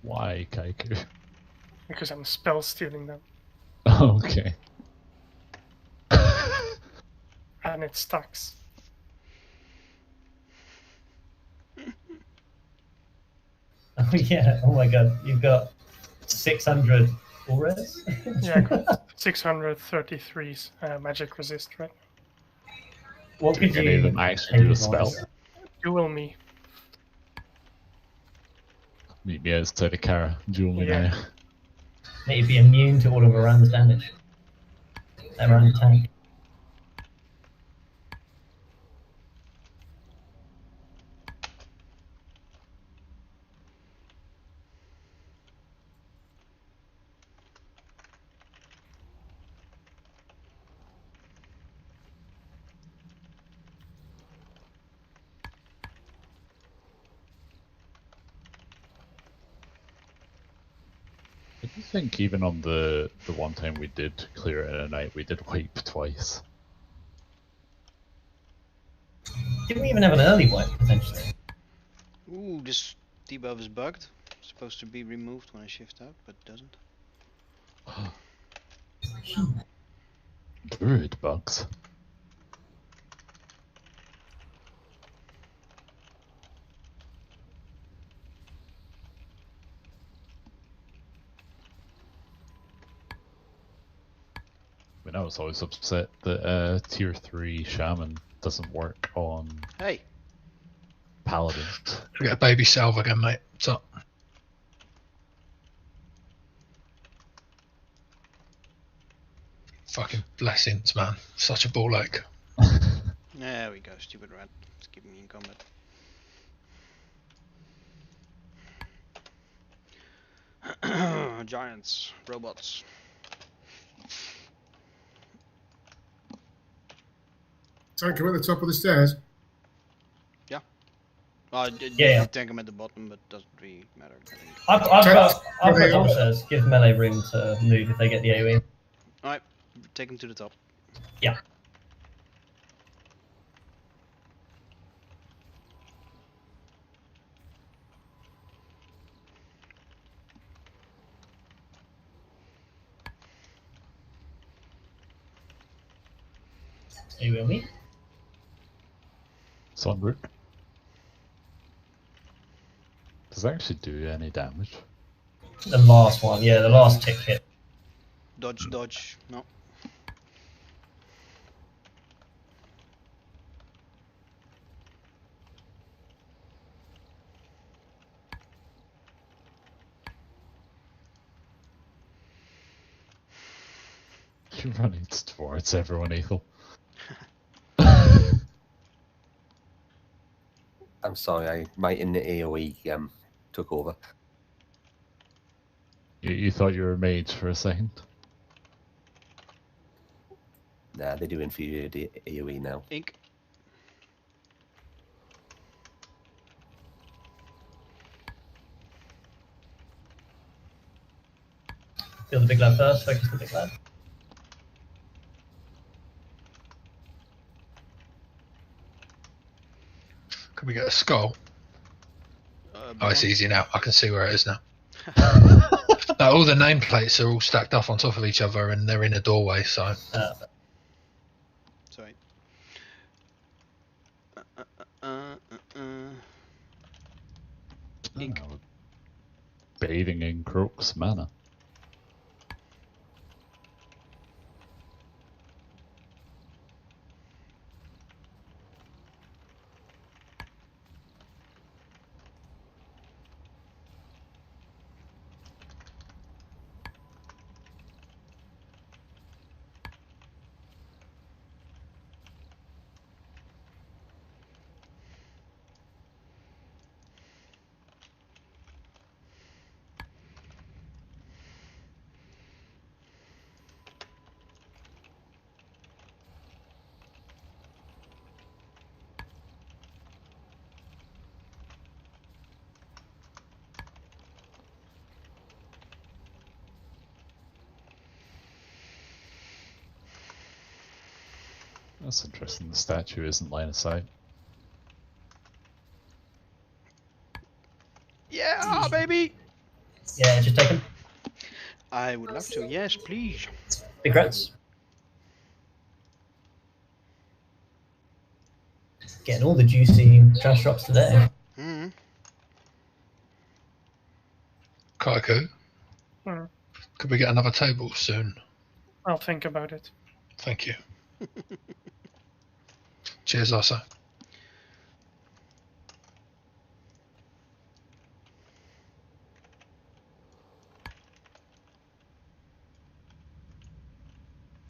Why, Kaiku? Because I'm spell stealing them. Okay. And it stacks. Oh yeah, oh my god, you've got 600 auras? Yeah, I got 633 magic resist, right? What could any of you them actually take do a advantage spell? of? Duel me. Meet me outside the car, duel me Yeah. now. That you'd be immune to all of Aran's damage. Aran tank. I do think even on the one time we did clear it in a night, we did wipe twice. Didn't we even have an early wipe, potentially? Ooh, this debuff is bugged. Supposed to be removed when I shift out, but it doesn't. Druid bugs. I mean, I was always upset that tier 3 shaman doesn't work on Hey! paladins. We get a baby salve again, mate. What's up? Fucking blessings, man. Such a ball ache. There we go, stupid rat. It's keeping me in combat. Giants, robots. Tank him at the top of the stairs. You tank them at the bottom, but doesn't really matter. I've got ulcers. Give melee room to move if they get the AoE. Alright, take them to the top. Yeah. AoE me? Sunbrook. Does it actually do any damage? The last one, yeah, the last tick hit. Dodge, dodge. No. You're running towards everyone, Ethel. I'm sorry, my innate AoE took over. You thought you were a mage for a second? Nah, they do inferior AoE now. Ink. Kill the big lad first, focus the big lad. Can we get a skull? Oh, it's easy now. I can see where it is now. All the nameplates are all stacked up on top of each other and they're in a doorway, so... Sorry. Ink. Oh, bathing in Croak's mana. That's interesting, the statue isn't line of sight. Yeah, baby! Yeah, just take him. I would love to. Yes, please. Big crits. Getting all the juicy trash drops today. Hmm. Kaiku, Hmm. could we get another table soon? I'll think about it. Thank you. Cheers, Lasso.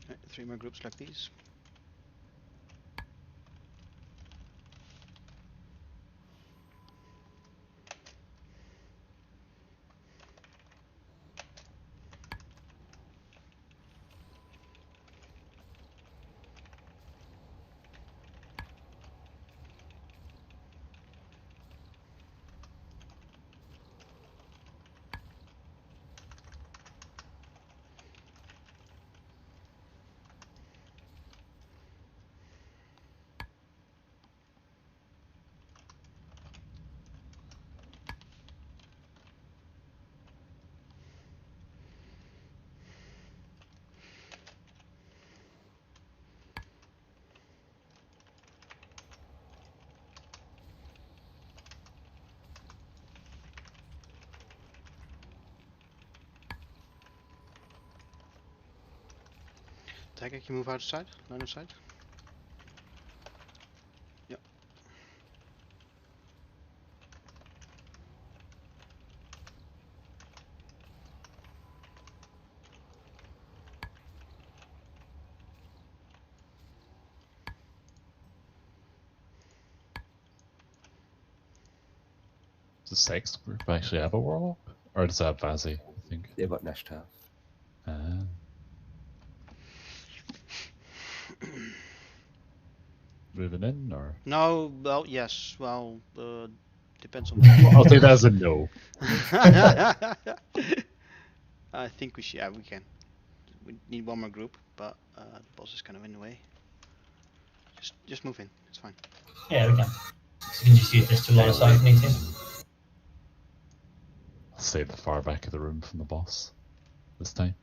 Right, 3 more groups like these. Tiger, can you move outside? Line of sight? Yep. Does the sex group actually have a warlock? Or does that have Vazzy, I think? They've got Nashtar. Ah. Moving in, or? No, well, yes, well, depends on I'll take that as a no. I think we should, yeah, we can. We need one more group, but the boss is kind of in the way. Just move in, it's fine. Yeah, we can. So you can just use this to line of sight if you need to. I'll stay at the far back of the room from the boss this time.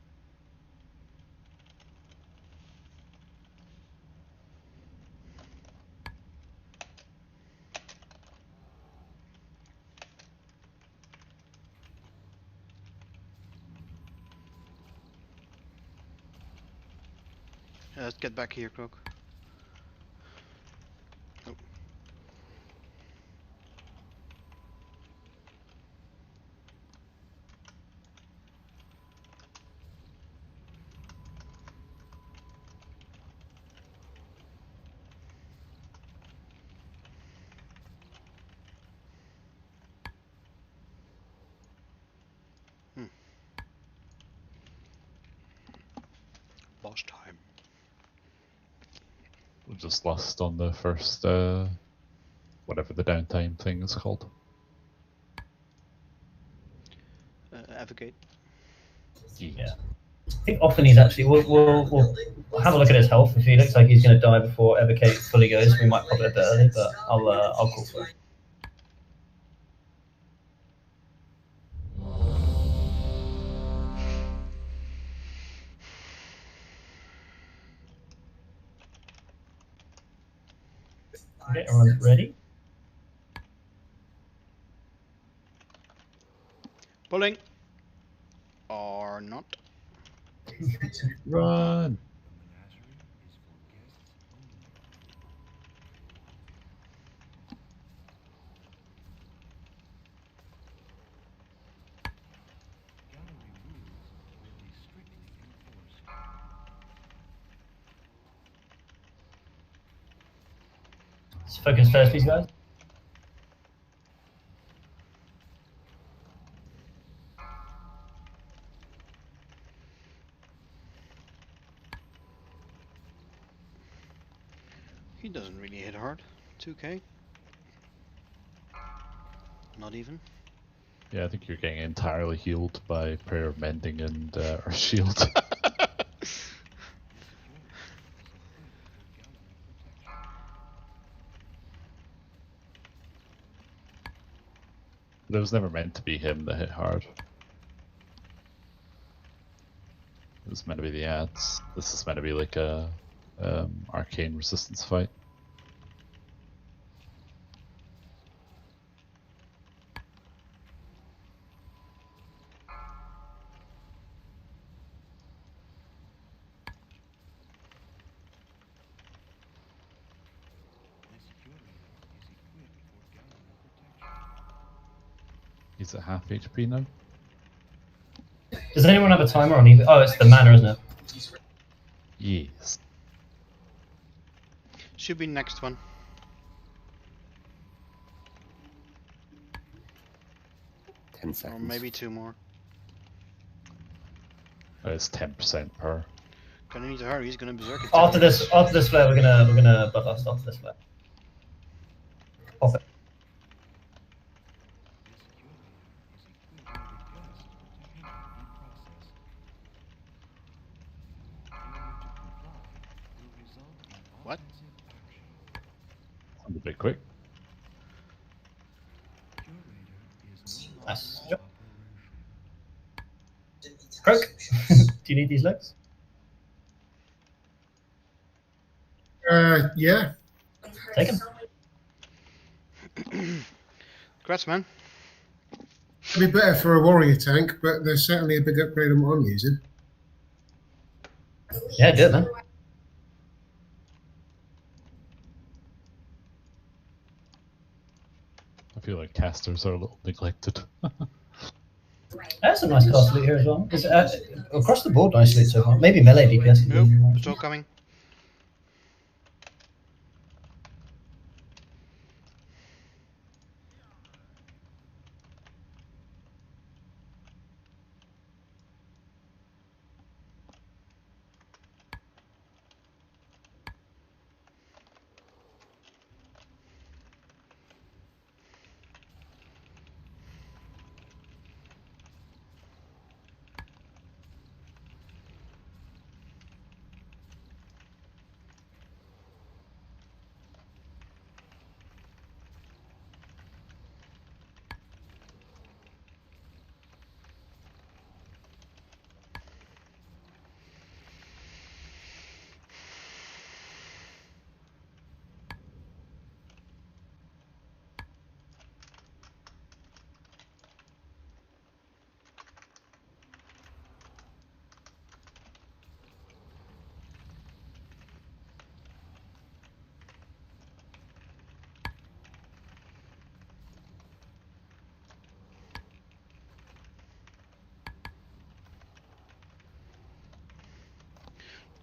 Let's get back here, Croak. Oh. Boss time. We just lost on the first, whatever the downtime thing is called. Advocate. Yeah. I think often he's actually. We'll have a look at his health. If he looks like he's going to die before Evocate fully goes, we might pop it a bit early, but I'll call for it. Okay, everyone's ready. Pulling. Or not. Run! Let's focus first, please, guys. He doesn't really hit hard. 2k. Not even. Yeah, I think you're getting entirely healed by Prayer of Mending and our shield. But it was never meant to be him that hit hard. It was meant to be the ads. This is meant to be like a arcane resistance fight. He's at half HP now. Does anyone have a timer on either? Oh, it's the mana, isn't it? Yes. Should be next one. Ten seconds. Or maybe 2 more. It's 10% per. Gonna need to hurry, he's gonna berserk it. After this flare, we're gonna bloodlust after this flare. Pop it. What? I'm a bit quick. Nice. Croak, do you need these legs? Yeah. Take them. Congrats, man. It'd be better for a warrior tank, but there's certainly a big upgrade on what I'm using. Yeah, do it, man. I feel like casters are a little neglected. There's some nice cast loot here as well. It's, across the board, nice loot so far. Maybe melee DPS. Nope, still coming.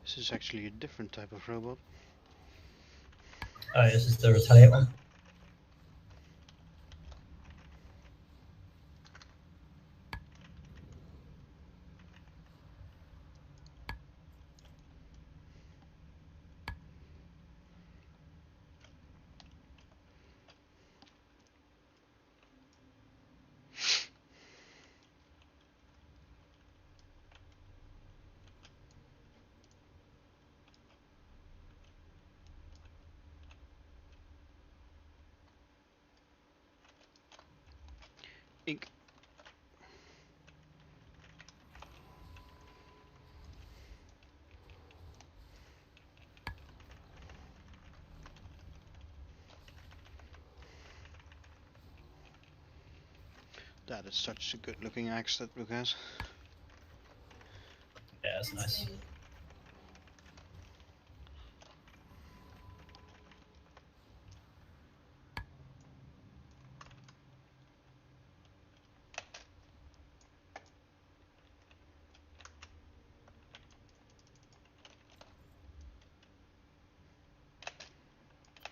This is actually a different type of robot. Oh, this is the retaliate one. Ink. That is such a good looking axe that Luke has. Yeah, that's nice.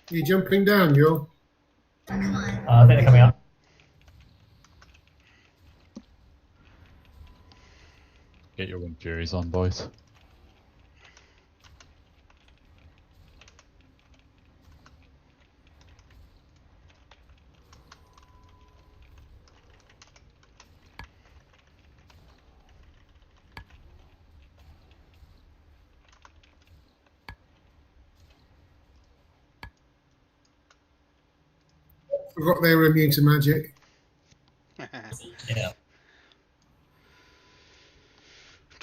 You jumping down, Njor? I think they're coming up. Get your wind furies on, boys. Forgot they were immune to magic. Yeah.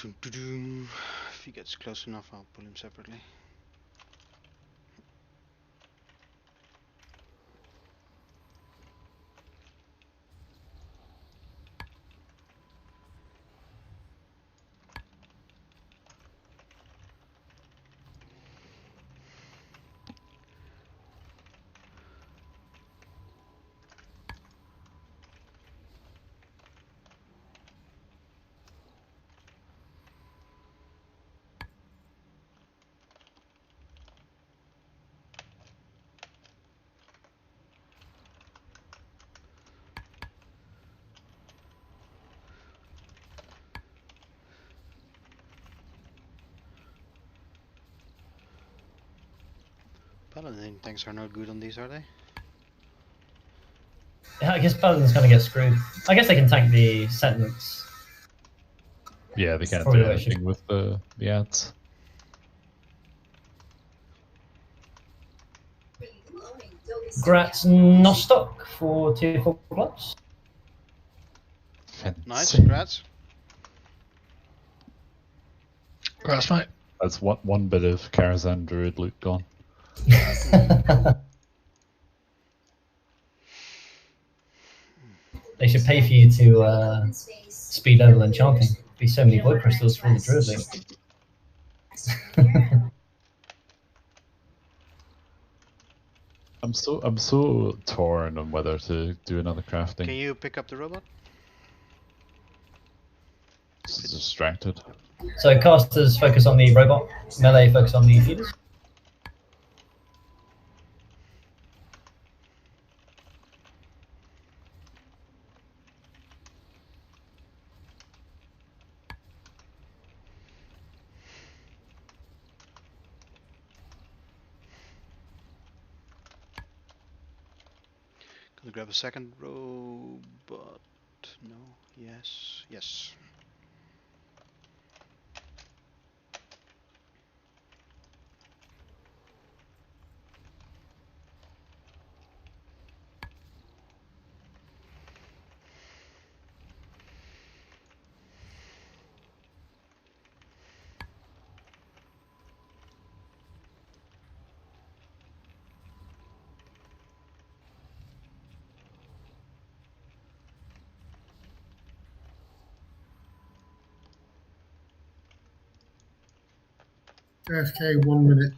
If he gets close enough, I'll pull him separately. Paladin tanks are not good on these, are they? Yeah, I guess Paladin's gonna get screwed. I guess they can tank the Sentinels. Yeah, they can't Probably do the way it should. anything with the ads. Gratz Nostock for tier 4 gloves. Nice, Fancy. congrats. Grass, mate. That's one bit of Karazhan druid loot gone. They should pay for you to speed level enchanting. Be so many void crystals from the druid loot. I'm so torn on whether to do another crafting. Can you pick up the robot? Just distracted. So casters focus on the robot, melee focus on the healers. Gonna grab a second robot. No. Yes. Yes. AFK 1 minute.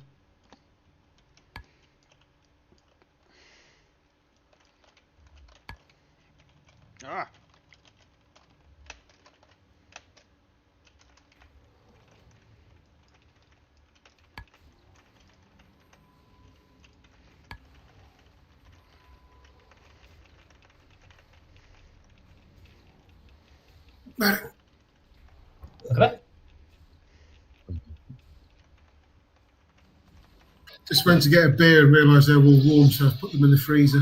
Ah. Back. Look at that. Just went to get a beer and realised they were all warm, so I put them in the freezer.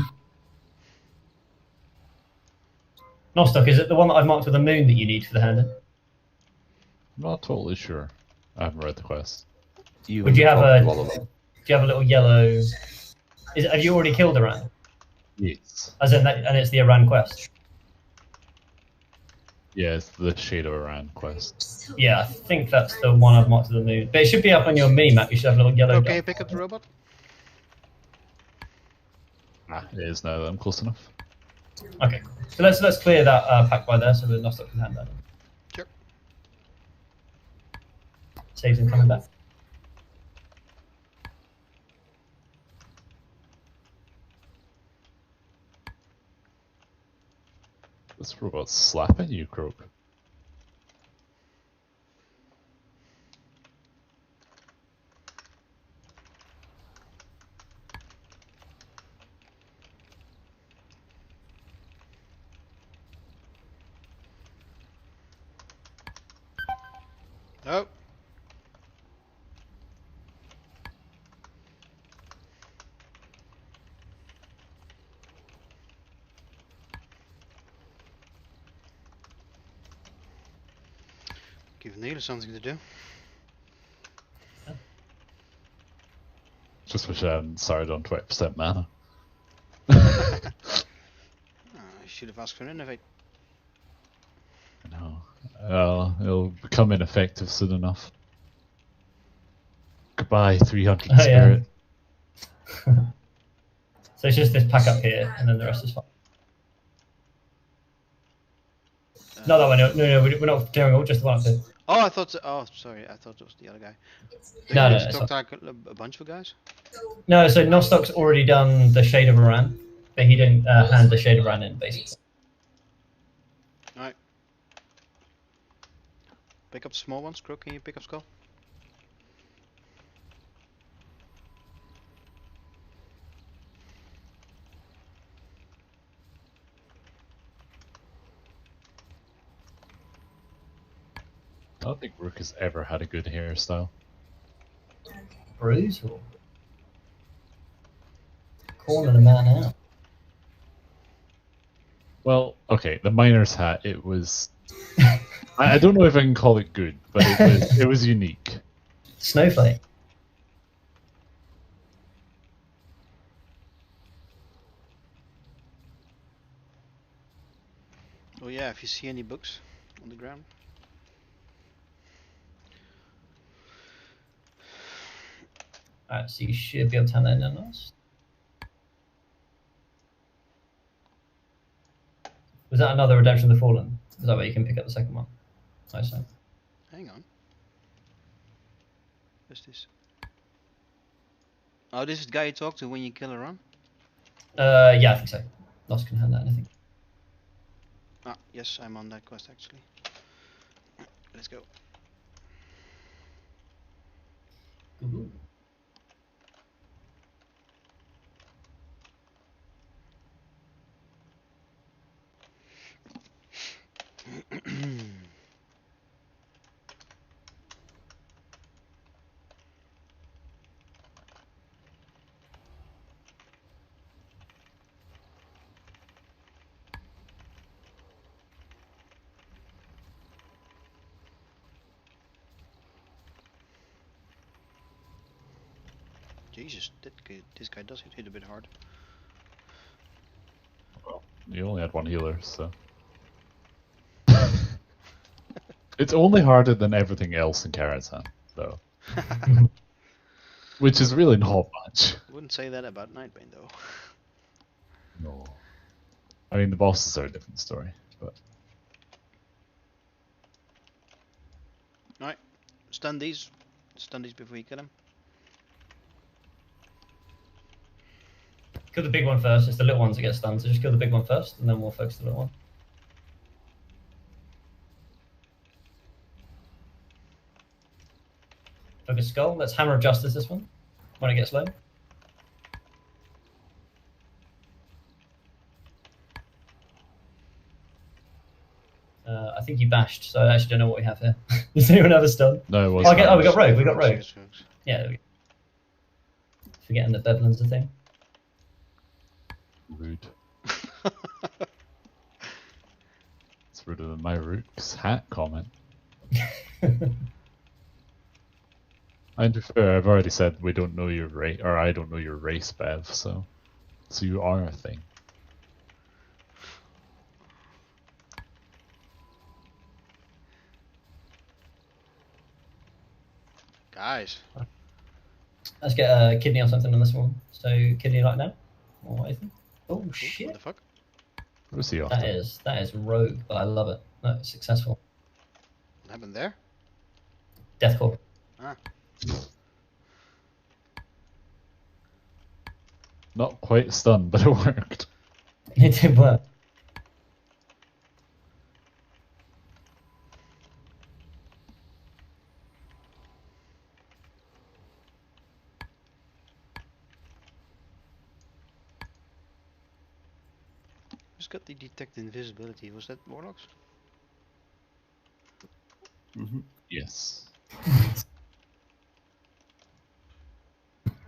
Nostock, is it the one that I've marked with a moon that you need for the hand? I'm not totally sure. I haven't read the quest. Would you have a? Do you have a little yellow? Have you already killed Iran? Yes. As in that, and it's the Iran quest. Yeah, it's the Shade of Iran quest. Yeah, I think that's the one I've marked with the moon. But it should be up on your mini map. You should have a little yellow. Okay, dot. pick up the robot. Ah, it is now that I'm close enough. Okay, so let's clear that pack by there so the Nostock can hand that. Sure. Saves him coming back. This robot's slapping you, Croak. Oh. Give Neil something to do. Just wish I hadn't started on 20% mana. I should have asked for an innovate. I know. It'll become ineffective soon enough. Goodbye, 300 Oh, yeah. spirit. So it's just this pack up here, and then the rest is fine. Not that one. No, we're not doing all. Just the one up here. Oh, I thought. Oh, sorry. I thought it was the other guy. No, You it's talked not. like a bunch of guys. No, so Nostok's already done the Shade of Moran, but he didn't hand the Shade of Moran in, basically. Alright. Pick up small ones. Crook, can you pick up skull? I don't think Rook has ever had a good hairstyle. Brutal. Calling a man out. Well, okay, the miner's hat, it was... I don't know if I can call it good, but it was unique. Snowflake. Oh yeah, if you see any books on the ground. Alright, so you should be able to hand that in on us. Was that another Redemption of the Fallen? Is that where you can pick up the second one? I see. Hang on. What's this? Oh, this is the guy you talk to when you kill a run? Yeah, I think so. Lost can hand that in, I think. Ah, yes, I'm on that quest actually. Let's go. Ooh. Jesus, this guy does hit a bit hard. Well, you only had one healer, so... It's only harder than everything else in Karazhan, though. Which is really not much. Wouldn't say that about Nightbane though. No. I mean, the bosses are a different story, but... Alright, stun these before you kill him. Kill the big one first. It's the little ones that get stunned, so just kill the big one first, and then we'll focus the little one. Focus skull. Let's Hammer of Justice this one when it gets low. I think you bashed, so I actually don't know what we have here. Does anyone have a stun? No, it Oh, wasn't. we got Rogue. We got Rogue. Yes, yes. Yeah. There we go. Forgetting that Bevelin's a thing. Rude. It's ruder than my Rook's hat comment. And to be fair, I've already said we don't know your race, or I don't know your race, Bev, so you are a thing. Guys. Let's get a kidney or something on this one. So kidney like now. Or what is it? Oh What shit! the fuck? Where's he off That to? is rogue, but I love it. No, it's successful. What happened there? Deathcore. Ah. Not quite stunned, but it worked. It did work. Who's got the detect invisibility? Was that Warlocks? Yes.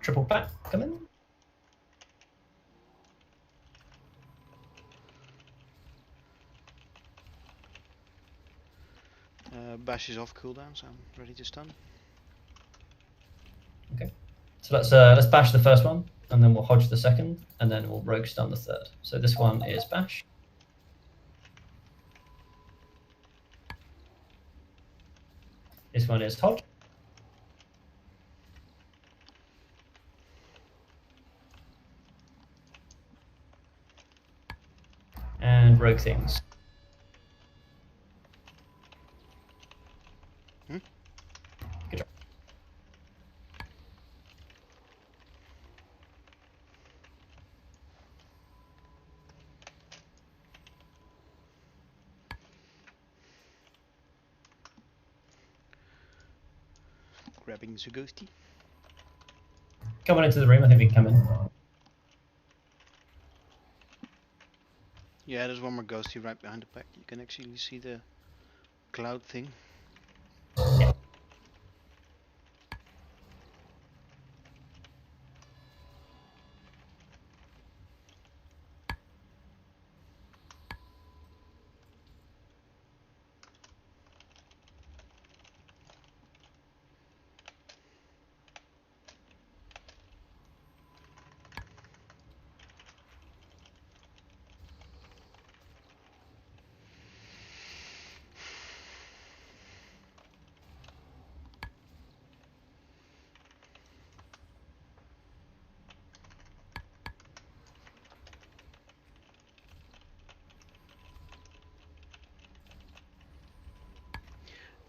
Triple back, come in. Bash is off cooldown, so I'm ready to stun. Okay. So let's bash the first one, and then we'll hodge the second, and then we'll rogue stun the third. So this one is bash. This one is Hot. And Rogue Things. Hmm? Good job. Grabbing Zugosti. Come on into the room, I think we can come in. Yeah, there's one more ghosty right behind the pack. You can actually see the cloud thing. Yeah.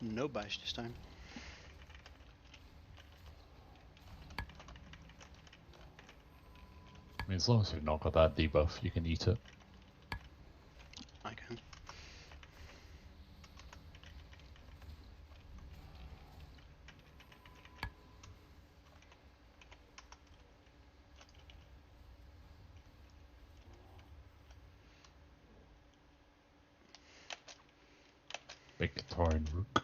No bash this time. I mean, as long as you've not got that debuff, you can eat it. I can. Big Tauren Rook.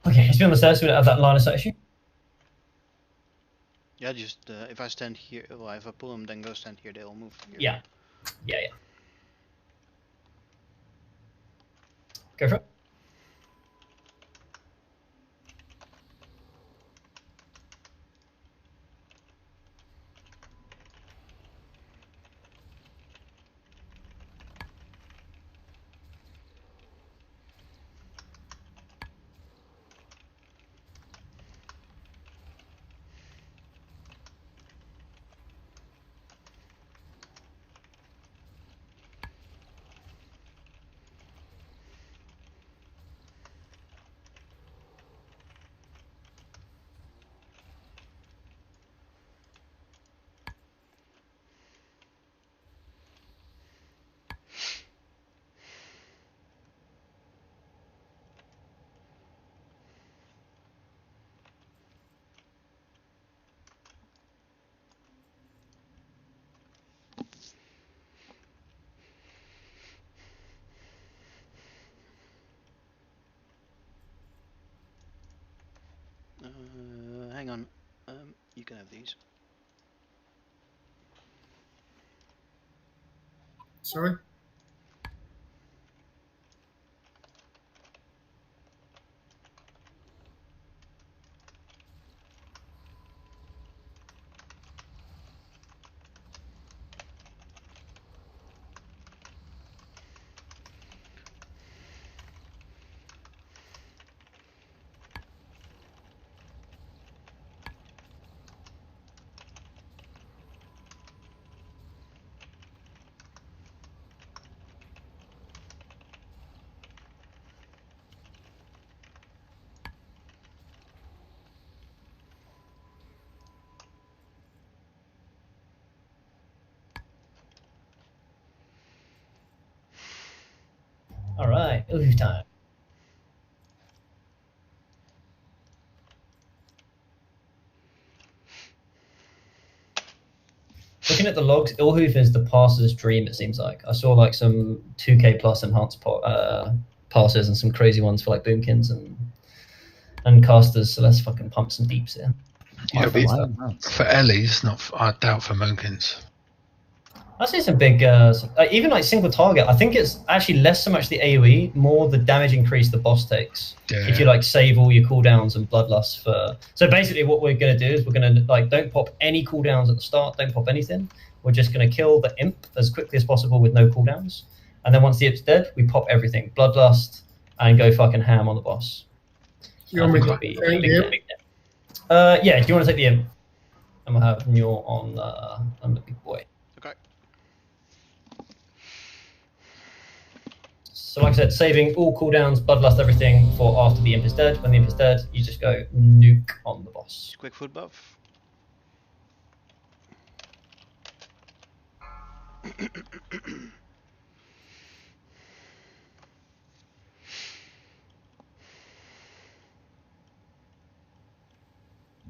Okay, he's been on the stairs, so we don't have that line of sight issue. Yeah, just if I stand here, well, if I pull them, then go stand here, they'll move here. Yeah. Yeah. Go for it. Hang on. You can have these. Sorry? All right, oof time. Looking at the logs, Ilhoof is the passer's dream, it seems like. I saw like some 2k plus enhanced passers and some crazy ones for like boomkins and casters, so let's fucking pump some deeps here. Yeah, I but find that. for Ellie's, not. I doubt for Moonkins. I see some big, even like single target. I think it's actually less so much the AOE, more the damage increase the boss takes. Yeah. If you like save all your cooldowns and bloodlust for. So basically, what we're going to do is we're going to like don't pop any cooldowns at the start. Don't pop anything. We're just going to kill the imp as quickly as possible with no cooldowns. And then once the imp's dead, we pop everything, bloodlust, and go fucking ham on the boss. You want me to That'll be take big, the imp? big. Yeah. Do you want to take the imp? And we'll have Njor on the big boy. Okay. So like I said, saving all cooldowns, bloodlust, everything for after the imp is dead. When the imp is dead, you just go nuke on the boss. Quick foot buff.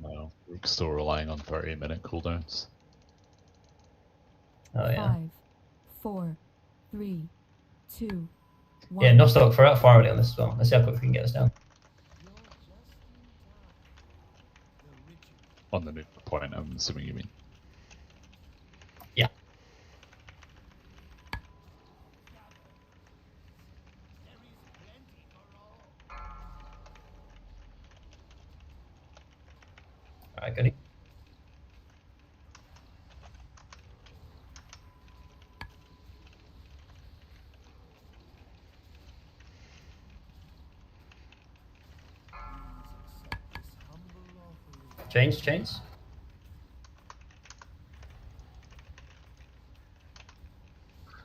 No, we're still relying on 30-minute cooldowns. Oh yeah. 5, 4, 3, 2, 1. Yeah, Nostock for far early on this as well. Let's see how quick we can get this down. On the nuke point, I'm assuming you mean. Yeah. Alright, goody. Chains.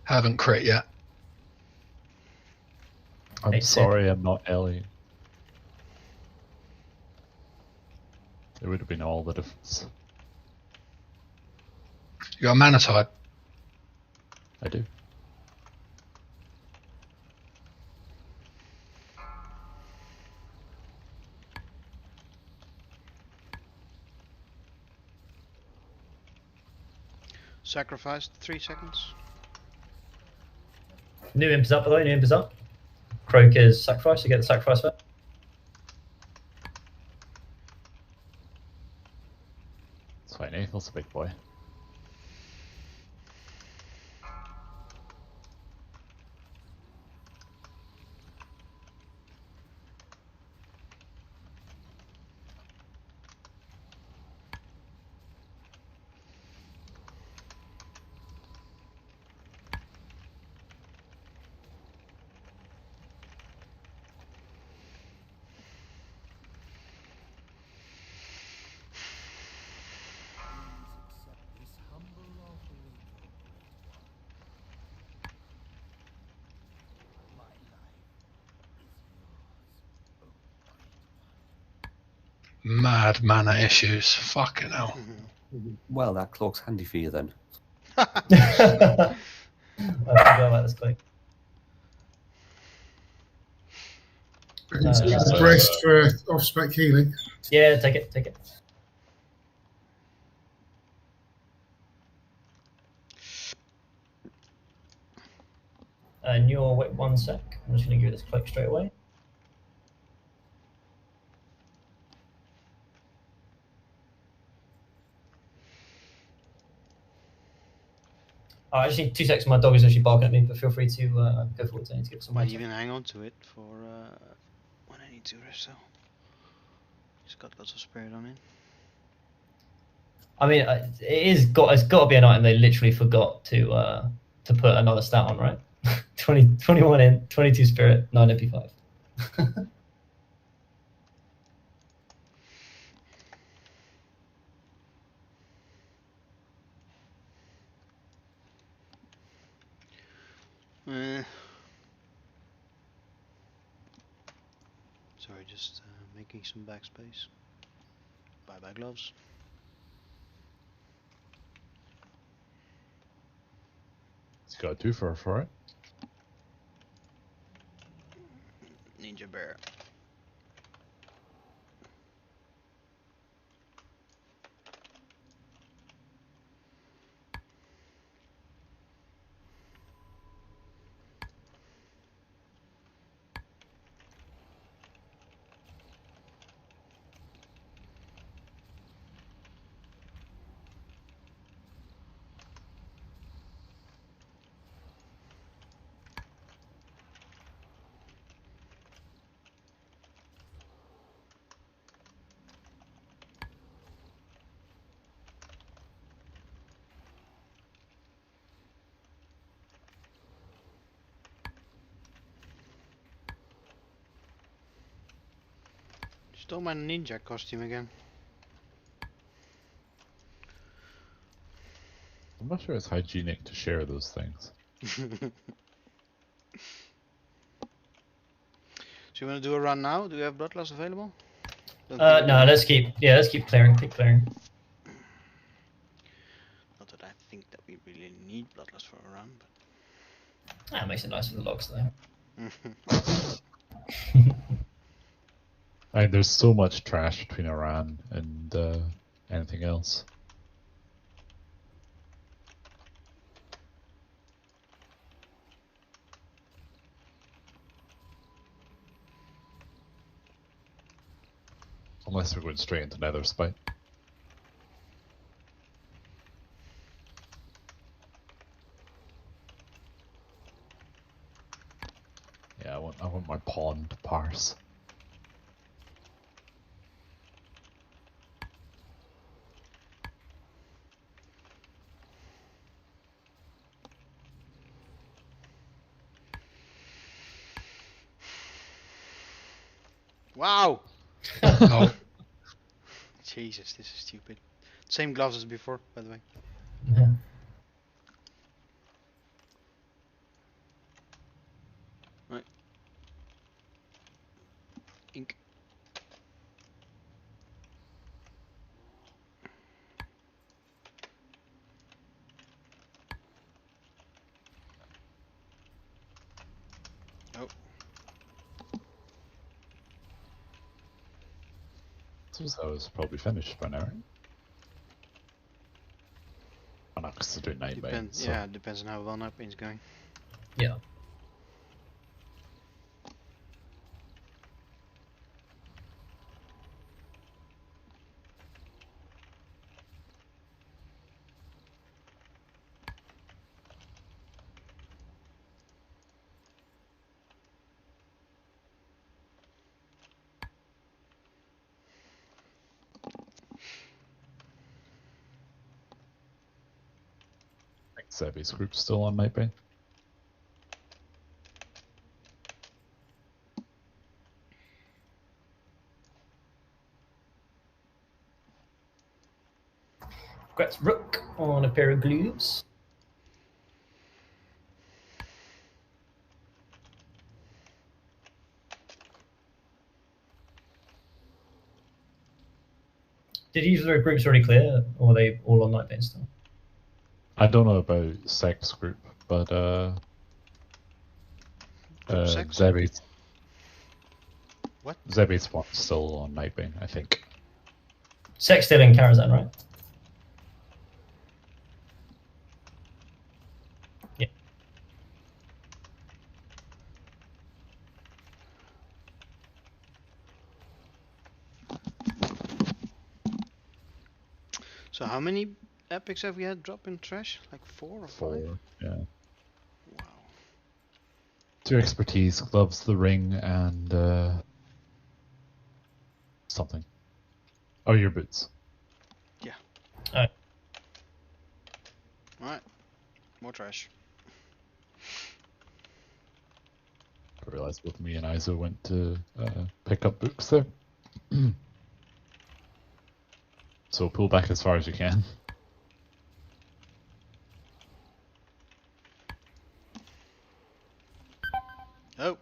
Haven't crit yet. I'm Hey, sorry, I'm not Ellie. It would have been all the difference. You got a mana type. I do. Sacrificed 3 seconds. New imp is up, by the way. New imp is up. Croak is sacrifice. You get the sacrifice for it. It's fine, Athel's a big boy. Mad mana issues. Fucking hell. Well, that clock's handy for you then. I forgot about this click. I can see the breast for off-spec healing. Yeah, take it. Njor, wait 1 sec. I'm just going to give you this click straight away. Oh, I just need 2 seconds. My dog is actually barking at me, but feel free to go forward. I need to give some Might more even hang on to it for when I need to rest. So just got lots of spirit on it. I mean, it's got to be an item they literally forgot to put another stat on, right? 21 in, 22 spirit, 9 MP5. Sorry, just making some backspace. Bye gloves. It's got a twofer for it. Ninja bear. Stole my ninja costume again. I'm not sure it's hygienic to share those things. So you want to do a run now? Do you have bloodlust available? No, let's keep clearing, keep clearing. Not that I think that we really need bloodlust for a run, That makes it nice for the logs though. but I mean, there's so much trash between Iran and anything else. Unless we're going straight into Nether Spite. Yeah, I want my pawn to parse. wow! Oh, Jesus, this is stupid. Same gloves as before, by the way. Yeah. Right. Ink. Oh, So I was probably finished by now, right? I'm not because they're doing night bait. depends. So. Yeah, depends on how well Nightbane's going. Yeah. I think Zebby's group's still on night bait. Congrats, Rook, on a pair of gloves. Did either groups already clear, or are they all on Nightbane still? I don't know about Sect's group, but Sex? Zebby's What? Zebby's one's still on Nightbane, I think. Sex still in Karazhan, right? Yeah. So how many epics have we had drop in trash? Like 4 or 5? 4, yeah. Wow. 2 expertise, gloves, the ring, and something. Oh, your boots. Yeah. Alright. Alright. More trash. I realized both me and Iso went to pick up books there. So pull back as far as you can. Oh.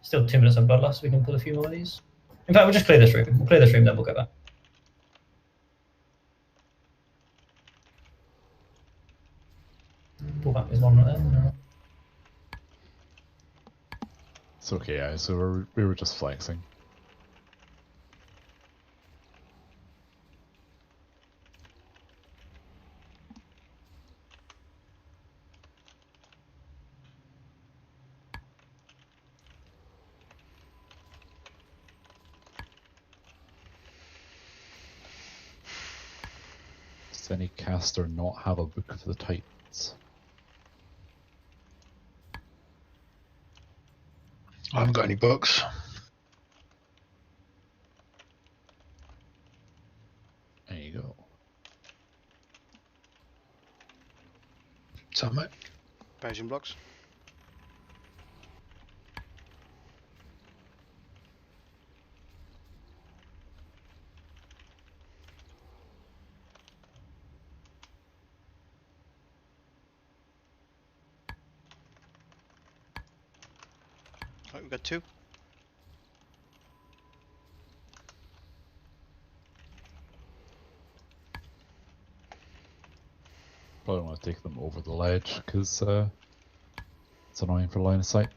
Still 2 minutes on Bloodlust, we can pull a few more of these. In fact, we'll just clear this room. We'll clear this room, then we'll go back. Pull back, there's one right there. It's okay, Iso, we were just flexing. Does any caster not have a Book of the Titans? I haven't got any books. So, mate. Persian blocks. Right, we got 2. Probably want to take them over the ledge because it's annoying for line of sight.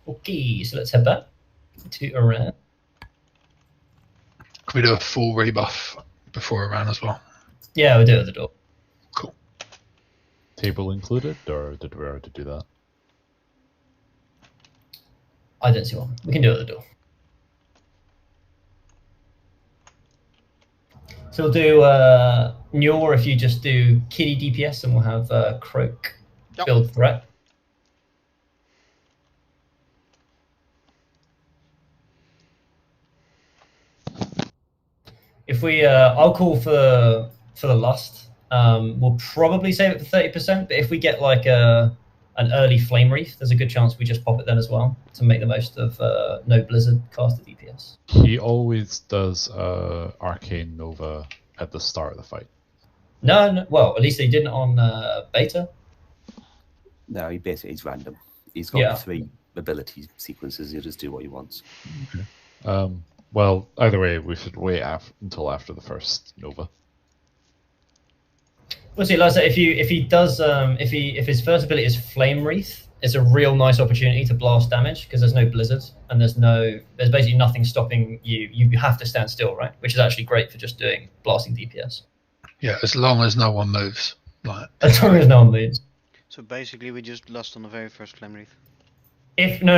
Okay, so let's head back to Iran. Can we do a full rebuff before Iran as well? Yeah, we'll do it at the door. Cool. Table included, or did we already do that? I don't see one. We can do it at the door. So we'll do Njor if you just do kitty DPS, and we'll have Croak Yep. build threat. If we, I'll call for the lust. We'll probably save it for 30%, but if we get like an early flame wreath, there's a good chance we just pop it then as well to make the most of no blizzard caster DPS. He always does Arcane Nova at the start of the fight. No, well, at least they didn't on beta. No, he basically is random. He's got Yeah. 3 ability sequences. He'll just do what he wants. Well, either way, we should wait until after the first Nova. We'll see. Like I say, if he does, if his first ability is Flame Wreath, it's a real nice opportunity to blast damage because there's no blizzard and there's basically nothing stopping you. You have to stand still, right? Which is actually great for just doing blasting DPS. Yeah, as long as no one moves. Like, As long as no one moves. So basically, we just lost on the very first Flame Wreath. If no,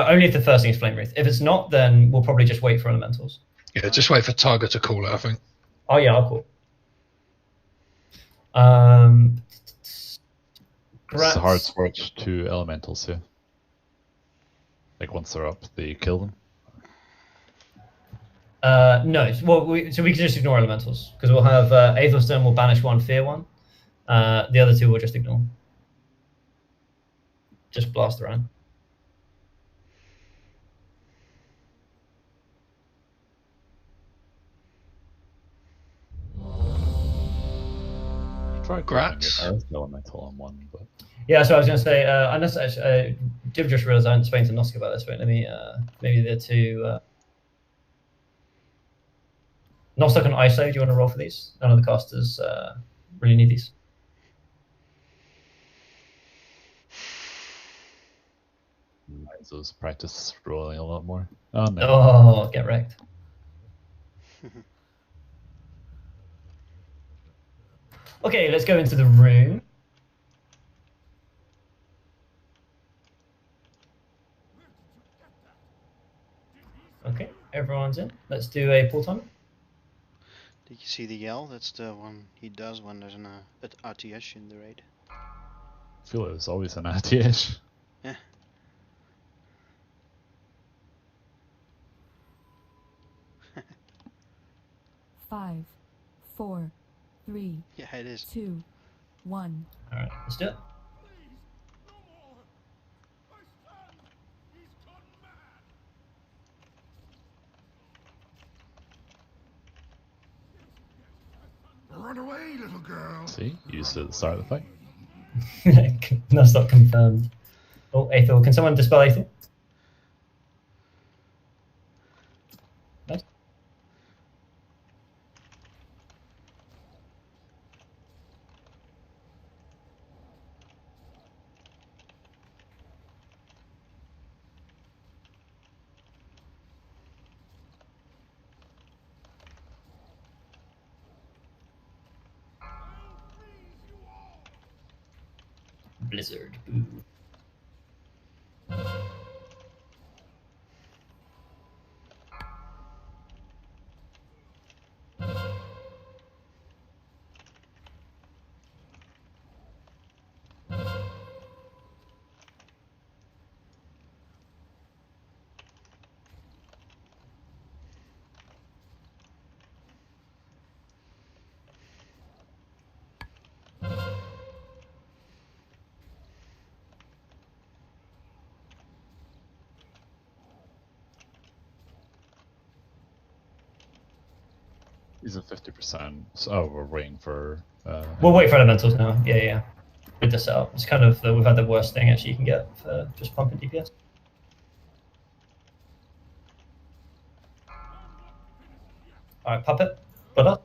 only if the first thing is Flame Wreath. If it's not, then we'll probably just wait for elementals. yeah, just wait for Tiger to call it, I think. Oh yeah, I'll call. It's Grats. a hard switch to elementals here. Like once they're up, they kill them. No, well, we can just ignore elementals because we'll have Aethelstone will banish 1, fear 1. The other 2 we'll just ignore. Just blast around. Try Grats. elemental on one, but Yeah, so I was going to say, unless Div just realized I hadn't spoken to Nosk about this. Wait, let me maybe the 2. Nostoc and ISO, do you want to roll for these? None of the casters really need these. those practice rolling a lot more. Oh no. Oh, get wrecked. Okay, let's go into the room. Okay, everyone's in. Let's do a pull timer. Did you see the yell? That's the one he does when there's an RTS in the raid. I feel like there's always an RTS. Yeah. Five, four, three, Yeah, it is. 2, 1. All right, let's do it. Run away, little girl. See, used it at the start of the fight. That's not confirmed. Oh, Aethel. Can someone dispel Aethel? Nice. Blizzard. Boo. He's at 50%. So, oh, we're waiting for. We'll wait for elementals now. Yeah, yeah. With the setup, it's kind of we've had the worst thing actually you can get for just pumping DPS. All right, puppet, butter.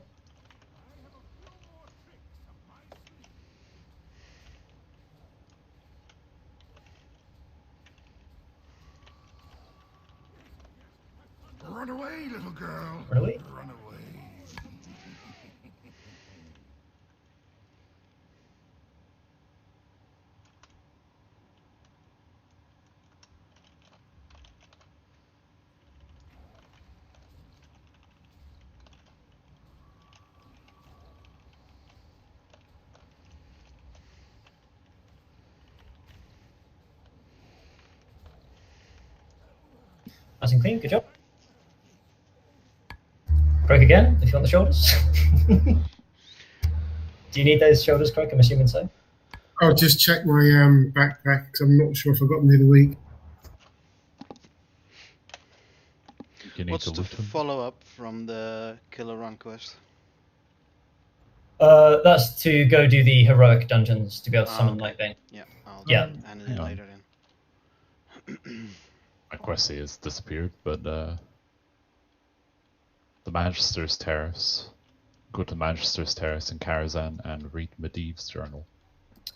Run away, little girl. Run away. Run away. Nice and clean. Good job. Croak again if you want the shoulders. Do you need those shoulders, Croak? I'm assuming so. I'll just check my backpack because I'm not sure if I got them the other week. You need What's to the loot him. follow-up from the Killer Run quest? That's to go do the heroic dungeons to be able to summon okay. Nightbane. Yeah, I'll Yeah. hand it Hang in on. later then. My Questy has disappeared, but the Magister's Terrace. Go to Magister's Terrace in Karazhan and read Medivh's journal.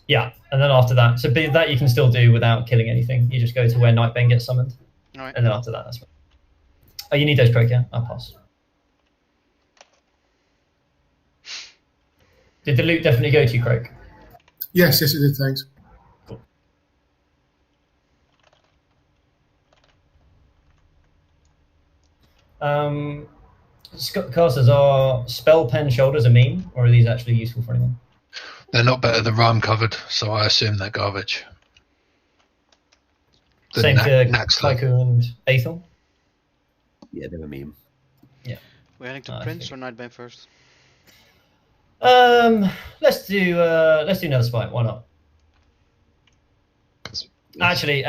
Yeah, and then after that, so that you can still do without killing anything. You just go to where Nightbane gets summoned, All right. and then after that, that's. Oh, you need those Croak, yeah? I'll pass. Did the loot definitely go to you, Croak? Yes, yes, it did. Thanks. Casters, are spell pen shoulders a meme, or are these actually useful for anyone? They're not better than rhyme covered, so I assume they're garbage. The Same to Naxley. Kaiku and Aethel? Yeah, they're a meme. We're heading to I Prince or Nightbane first? Let's do another spike. Why not? 'Cause Actually,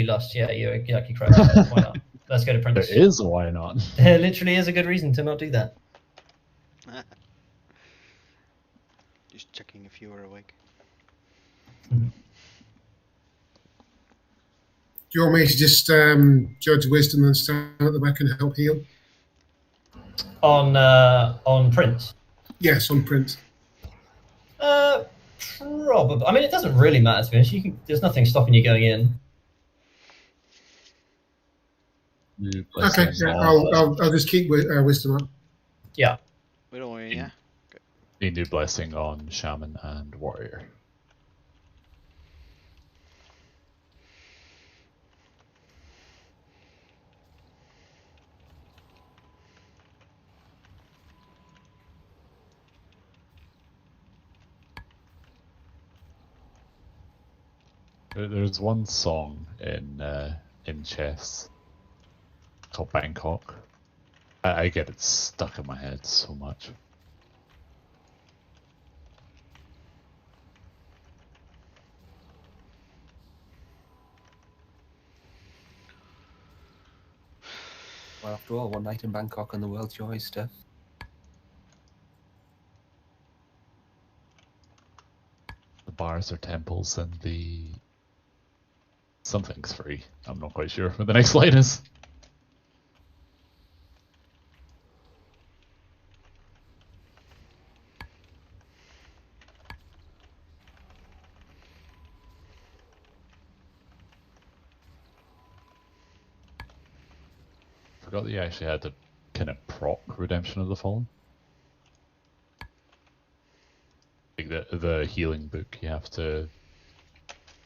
Lust. Yeah, you're exactly correct. Why not? Let's go to Prince. there is a why not. There literally is a good reason to not do that. Just checking if you were awake. Do you want me to just judge wisdom and stand at the back and help heal? On Prince. Yes, on print. Probably. I mean, it doesn't really matter to be honest. There's nothing stopping you going in. You Okay, blessing yeah, on- I'll just keep wisdom up. Yeah. We don't worry, yeah? You do blessing on Shaman and Warrior. There's one song in chess called Bangkok. I get it stuck in my head so much. Well, after all, one night in Bangkok and the world's your oyster. The bars are temples and something's free. I'm not quite sure what the next line is. Forgot that you actually had to kind of proc Redemption of the Fallen. Like the healing book, you have to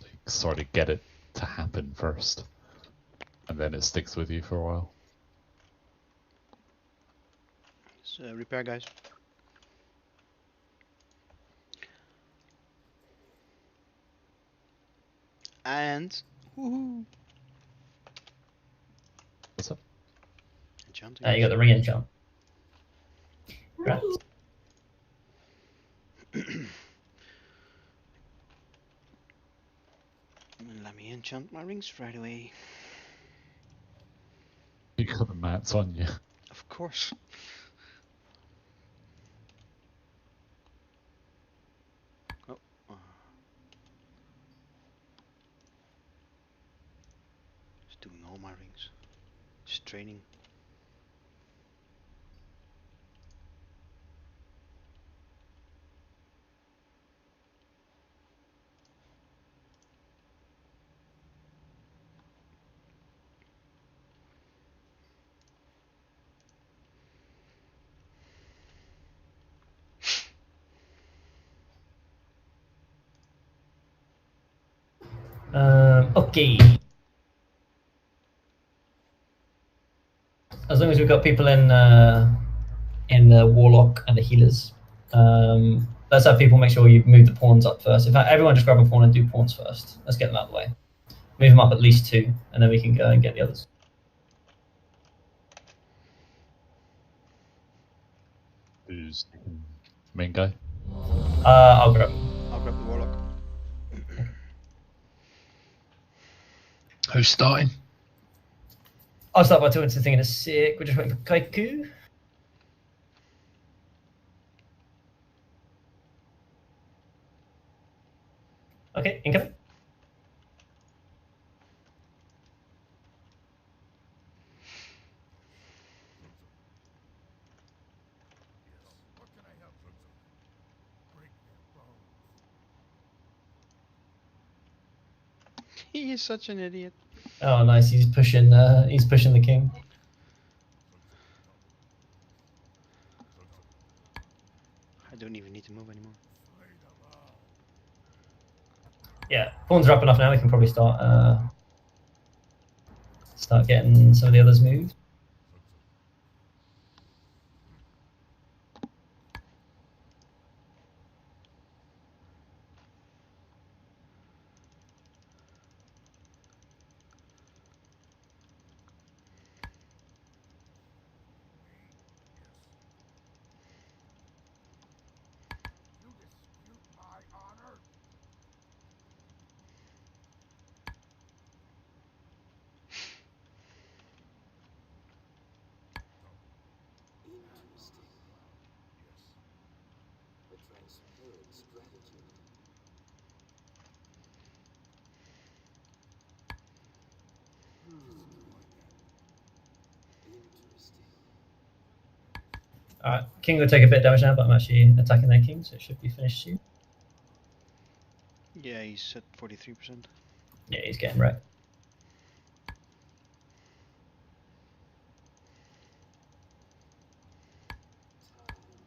like, sort of get it to happen first, and then it sticks with you for a while. So, repair, guys. And woohoo! What's up? Enchanting. You got the ring enchant. Right. Let me enchant my rings right away. You got the mats on you. Of course. training. Okay. As long as we've got people in the warlock and the healers, let's have people make sure you move the pawns up first. In fact, everyone just grab a pawn and do pawns first. Let's get them out of the way. Move them up at least 2, and then we can go and get the others. Who's main guy? I'll grab. I'll grab the warlock. Who's starting? I'll start by talking to the thing in a sec. We're just waiting for Kaiku. Okay, incoming. What can I help you? Break their bones. He is such an idiot. Oh, nice. He's pushing the king. I don't even need to move anymore. Yeah, pawns are up enough now. We can probably start getting some of the others moved. You dispute my honor? Interesting. Yes. A transparent strategy. Interesting. Alright, king will take a bit of damage now, but I'm actually attacking their king, so it should be finished soon. Yeah, he's at 43%. Yeah, he's getting wrecked. Time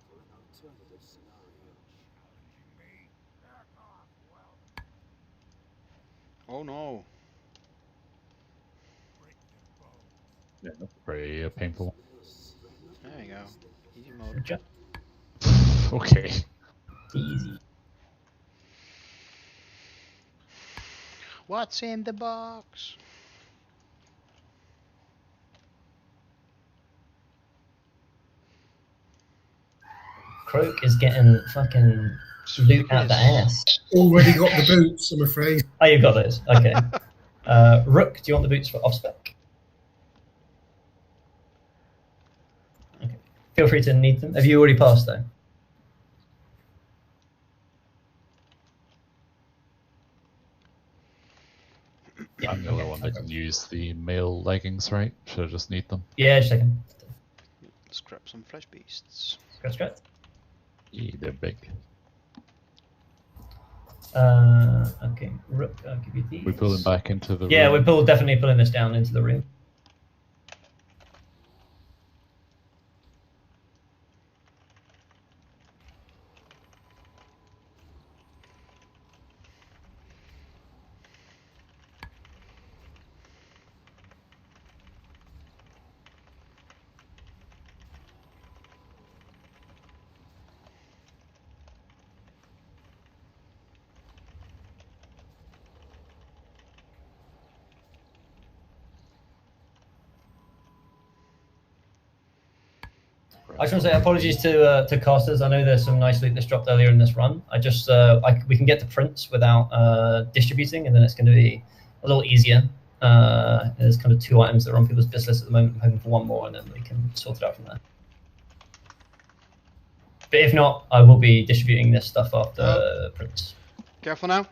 for an alternative scenario. Challenging me? Back off, well. Oh no. Break their bones. Yeah, that's pretty painful. There you go. Easy mode. Good job. Okay. Easy. What's in the box? Croak is getting fucking loot out the ass. Already got the boots, I'm afraid. Oh, you've got those. Okay. Rook, do you want the boots for off spec? Okay. Feel free to need them. Have you already passed though? I'm the only one that can use the male leggings, right? Should I just need them? Yeah, just a second. Let's grab some flesh beasts. Scratch. Yeah, they're big. Okay, Rook, I'll give you these. We pull them back into the Yeah, room. we're definitely pulling this down into the room. I just want to say apologies to casters. I know there's some nice loot that's dropped earlier in this run. I just we can get the prints without distributing, and then it's going to be a little easier. There's kind of 2 items that are on people's business list at the moment. I'm hoping for 1 more, and then we can sort it out from there. But if not, I will be distributing this stuff after prints. Careful now.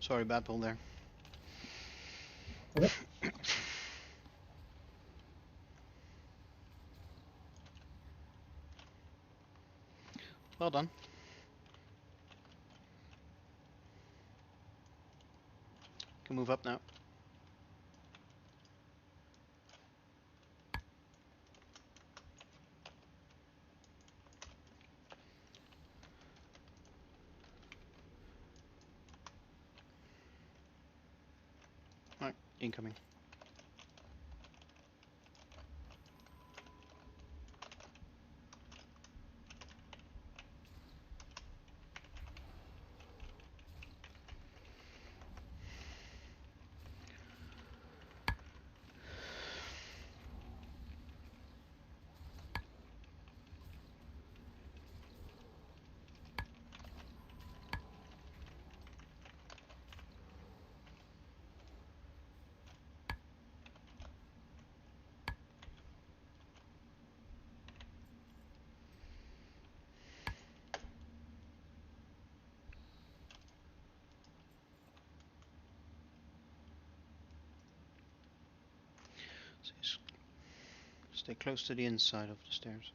Sorry, bad pull there. Okay. Well done. Can move up now. Alright, incoming. Stay close to the inside of the stairs.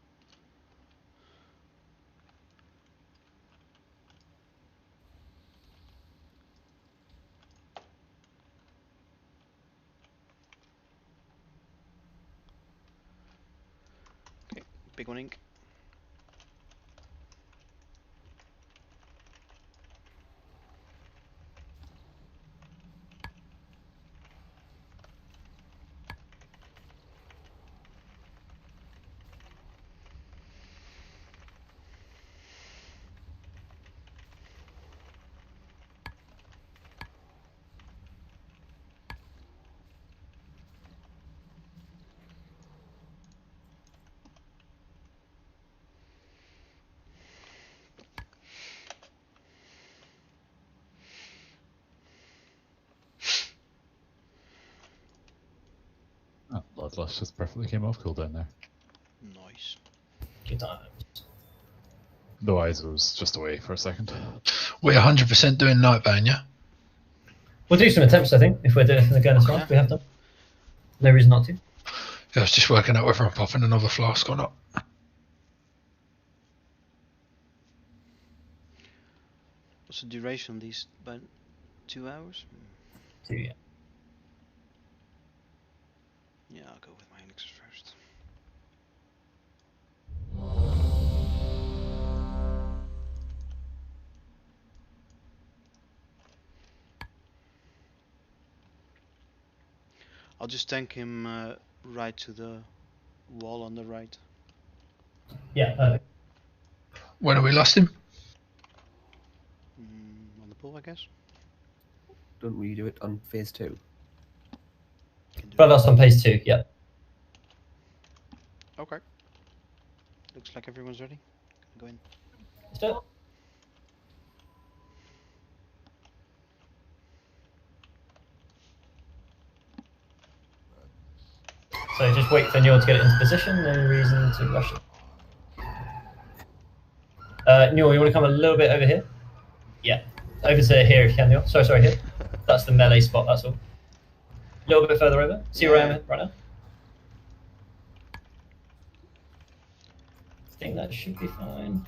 Okay, big one ink. Oh, Bloodlust just perfectly came off cooldown there. Nice. Good times. Otherwise, it was just away for a second. We're 100% doing Nightbane, yeah? We'll do some attempts, I think, if we're doing it again as well. Yeah. We have done. No reason not to. I was just working out whether I'm popping another flask or not. What's the duration of these? About 2 hours? 2, yeah. Yeah, I'll go with my elixirs first. I'll just tank him right to the wall on the right. Yeah, When have we lost him? On the pool, I guess. Don't we do it on phase 2? Can do but it. that's on phase 2, yeah. Okay. Looks like everyone's ready. Go in. Let's do it. So just wait for Njor to get it into position, no reason to rush it. Njor, you want to come a little bit over here? Yeah, over to here if you can, Njor. Sorry, here. That's the melee spot, that's all. A little bit further over. See where I am right now? I think that should be fine.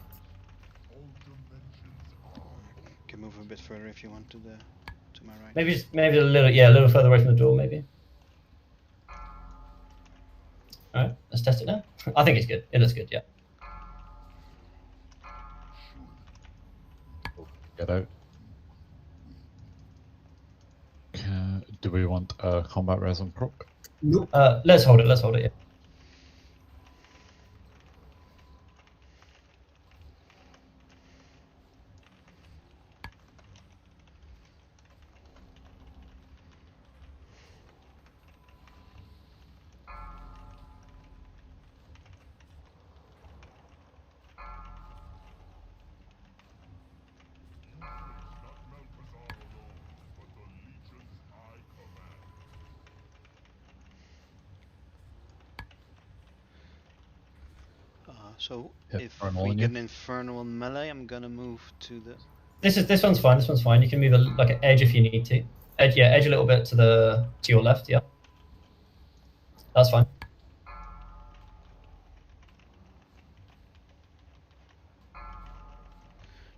Can move a bit further if you want to my right. Maybe a little further away from the door, maybe. All right, let's test it now. I think it's good. It looks good, yeah. Get out. Do we want a combat res on proc? Nope. Let's hold it. Yeah. So Hit if Infernal we on get you. an Infernal melee, I'm gonna move to the This one's fine. This one's fine. You can move like an edge if you need to. Edge, yeah, edge a little bit to your left. Yeah, that's fine.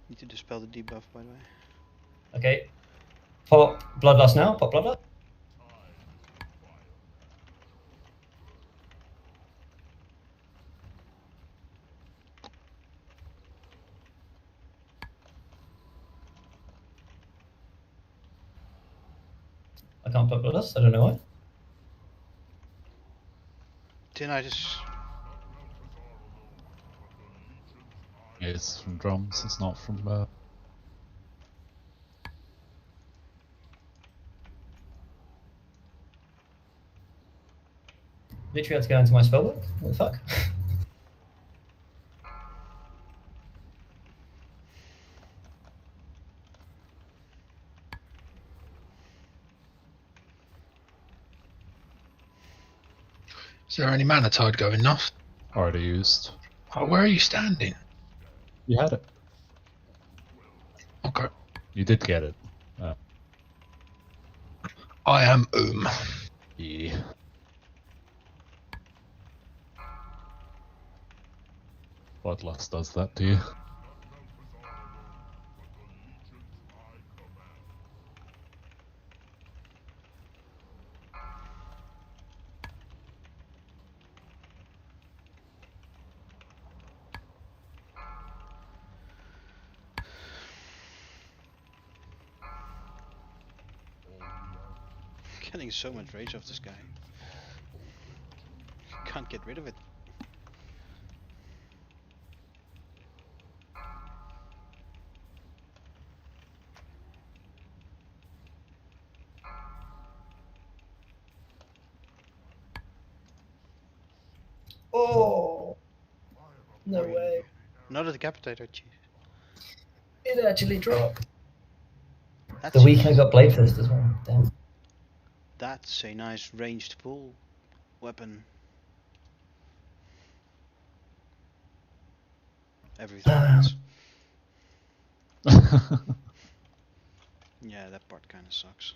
Need to dispel the debuff, by the way. Okay. Pop Bloodlust now. Pop Bloodlust. I can't pop Bloodlust. I don't know why. Tinnitus. It's from drums, it's not from Literally had to go into my spellbook. What the fuck? Is there any mana tide going off? already used. Oh, where are you standing? You had it. Okay. You did get it. I am Yeah. Bloodlust does that to you. Getting so much rage off this guy. Can't get rid of it. Oh, no way. Not a decapitator, jeez. It actually dropped. That's The weekend got Blade Fist as well. Damn. That's a nice ranged pull weapon. Everything else. Yeah, that part kind of sucks.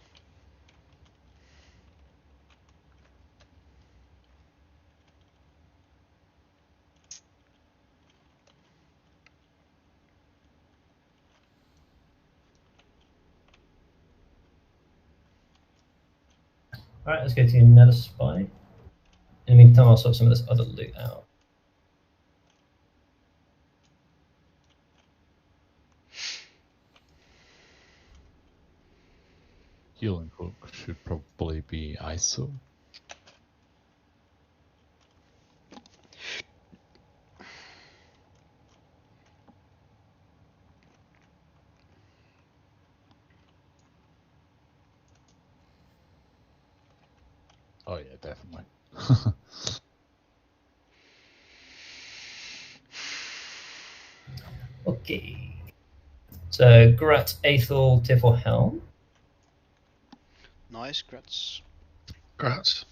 Alright, let's go to another spy. In the meantime, I'll sort some of this other loot out. Healing Cloak should probably be ISO. Oh yeah, definitely. Okay. So, Grat, Aethel, Tiff, or Helm. Nice, Grats. Grats.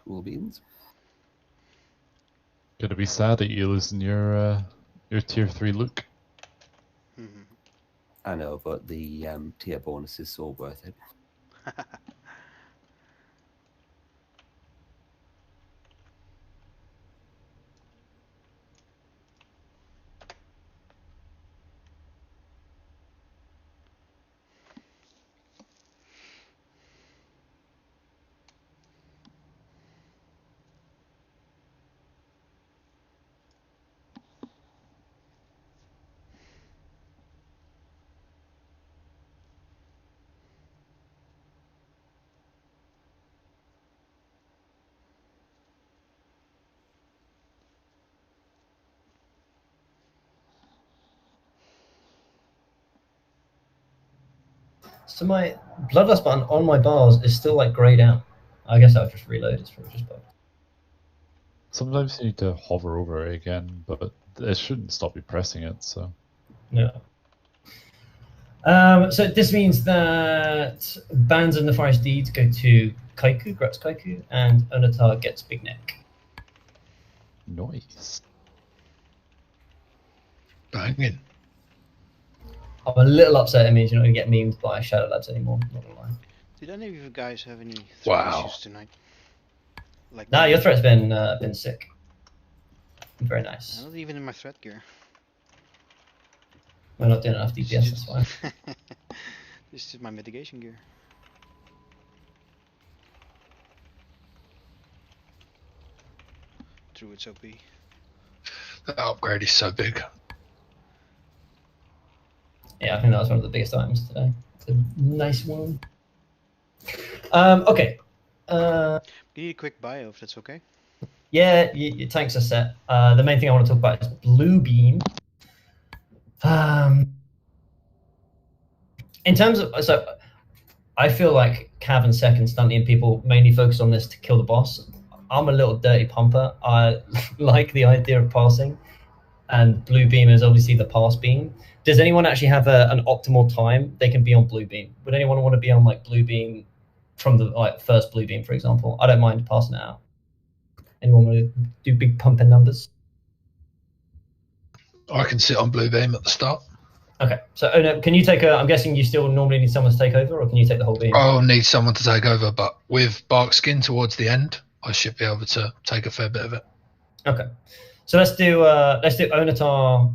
Cool beans. Gonna be sad that you're losing your tier 3 look. I know, but the tier bonus is so worth it. So my Bloodlust button on my bars is still like greyed out. I guess I'll just reload. It's probably just bugged. Sometimes you need to hover over it again, but it shouldn't stop you pressing it, so... No. So this means that Bands of Nefarious Deeds go to Kaiku, Gratz Kaiku, and Onatar gets Big Neck. Nice. Banging. I'm a little upset it means you're not going to get memed by Shadow Labs anymore, not going to lie. Did any of you guys have any threat Wow. issues tonight? Like No, your threat's been sick. Very nice. Not even in my threat gear. We're not doing enough DPS, that's why. This is my mitigation gear. Druid's OP. That upgrade is so big. Yeah, I think that was one of the biggest items today. It's a nice one. Okay. You need a quick bio if that's okay. Yeah, your tanks are set. The main thing I want to talk about is Blue Beam. In terms of, so I feel like Cav and Sec and Stunty and people mainly focus on this to kill the boss. I'm a little dirty pumper. I like the idea of passing, and Blue Beam is obviously the pass beam. Does anyone actually have an optimal time they can be on Blue Beam? Would anyone want to be on like Blue Beam from the first Blue Beam, for example? I don't mind passing it out. Anyone want to do big pumping numbers? I can sit on Blue Beam at the start. Okay, so Ono, can you take I'm guessing you still normally need someone to take over, or can you take the whole beam? I'll need someone to take over, but with Barkskin towards the end, I should be able to take a fair bit of it. Okay, so let's do Onatar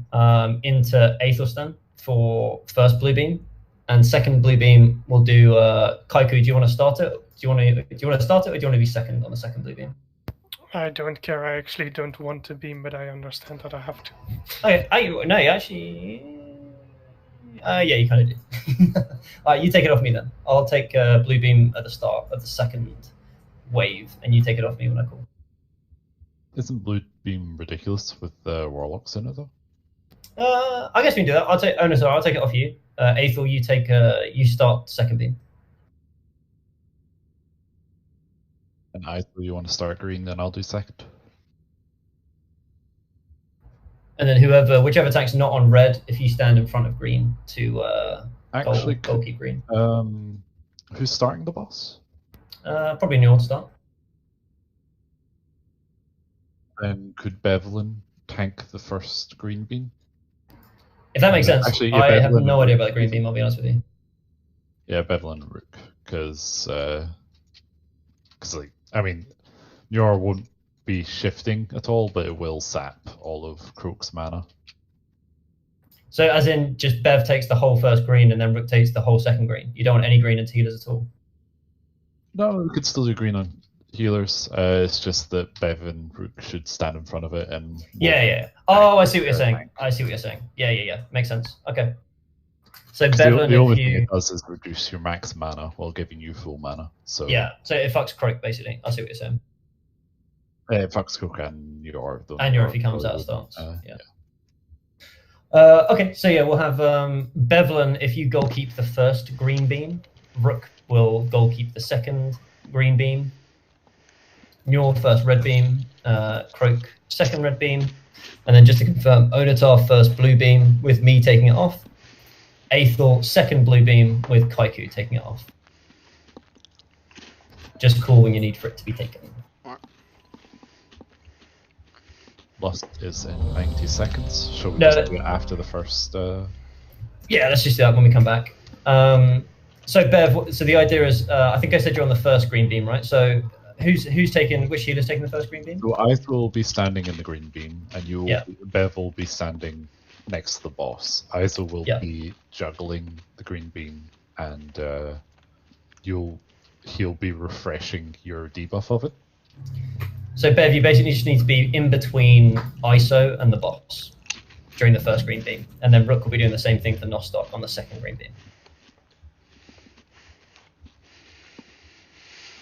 into Aethelstan for first Blue Beam, and second Blue Beam we'll do Kaiku. Do you want to start it? Do you want to start it, or do you want to be second on the second Blue Beam? I don't care. I actually don't want to beam, but I understand that I have to. Okay, no, you actually. Yeah, you kind of do. All right, you take it off me then. I'll take Blue Beam at the start of the second wave, and you take it off me when I call. Isn't Blue Beam ridiculous with Warlocks in it though? I guess we can do that. I'll take Onatar. I'll take it off you. Aethel, you take. You start second beam. And Aethel, you want to start green, then I'll do second. And then whichever tank's not on red, if you stand in front of green to Actually, goal keep green. Who's starting the boss? Probably Njor to start. Then could Bevelin tank the first green beam? If that makes sense. Actually, yeah, I have Bevelin no and idea Rook. about the green beam, I'll be honest with you. Yeah, Bevelin and Rook, because like, I mean, Njor won't be shifting at all, but it will sap all of Croak's mana. So as in just Bev takes the whole first green and then Rook takes the whole second green. You don't want any green into healers at all. No, we could still do green on healers. It's just that Bev and Rook should stand in front of it and... Yeah. Oh, I see what you're saying. I see what you're saying. Yeah. Makes sense. Okay. So Bevelin, the only thing it does is reduce your max mana while giving you full mana. So yeah, so it fucks Croak basically. I see what you're saying. It fucks Croak and Njor. And Njor if he comes out of stance. Yeah. Okay, so yeah, we'll have Bevelin, if you goal keep the first green beam, Rook will goal keep the second green beam, Njor first red beam, Croak second red beam, and then just to confirm, Onatar first blue beam with me taking it off, Aethel second blue beam with Kaiku taking it off. Just call when you need for it to be taken. Lost is in 90 seconds. Shall we No, just do it after the first... Yeah, let's just do that when we come back. So Bev, so the idea is, I think I said you're on the first green beam, right? So who's taking, which healer's taking the first green beam? So Aethel will be standing in the green beam, and Bev will be standing next to the boss. Aethel will be juggling the green beam, and he'll be refreshing your debuff of it. So Bev, you basically just need to be in between ISO and the boss during the first green beam, and then Rook will be doing the same thing for Nostoc on the second green beam.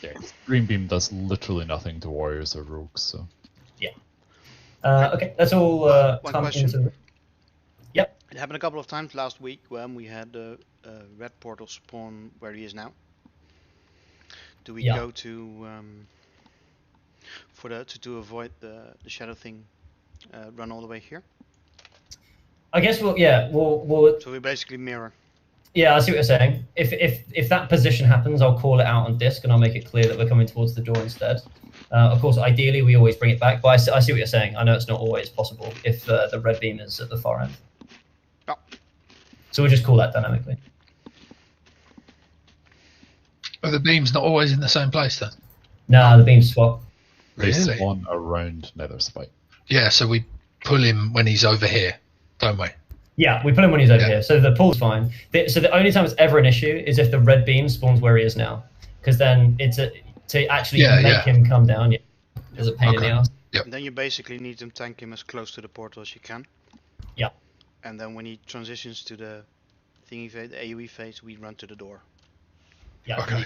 Yeah, green beam does literally nothing to warriors or rogues, so... Yeah. Okay, that's all One come question. into... Yep. It happened a couple of times last week when we had the red portal spawn where he is now. Do we go to to avoid the shadow thing, run all the way here? I guess we'll So we basically mirror. Yeah, I see what you're saying. If that position happens, I'll call it out on disc and I'll make it clear that we're coming towards the door instead. Of course, ideally we always bring it back, but I see what you're saying. I know it's not always possible if the red beam is at the far end. So we'll just call that dynamically. Are the beams not always in the same place then? Nah, the beams swap. They Really? spawn around Nether Spike. Yeah, so we pull him when he's over here, don't we? Yeah, we put him when he's over Yeah. here, so the pool's fine. So the only time it's ever an issue is if the red beam spawns where he is now, because then to actually make him come down. Yeah, is a pain in the ass. Yep. And then you basically need to tank him as close to the portal as you can. Yeah. And then when he transitions to the thingy phase, the AoE phase, we run to the door. Yeah. Okay.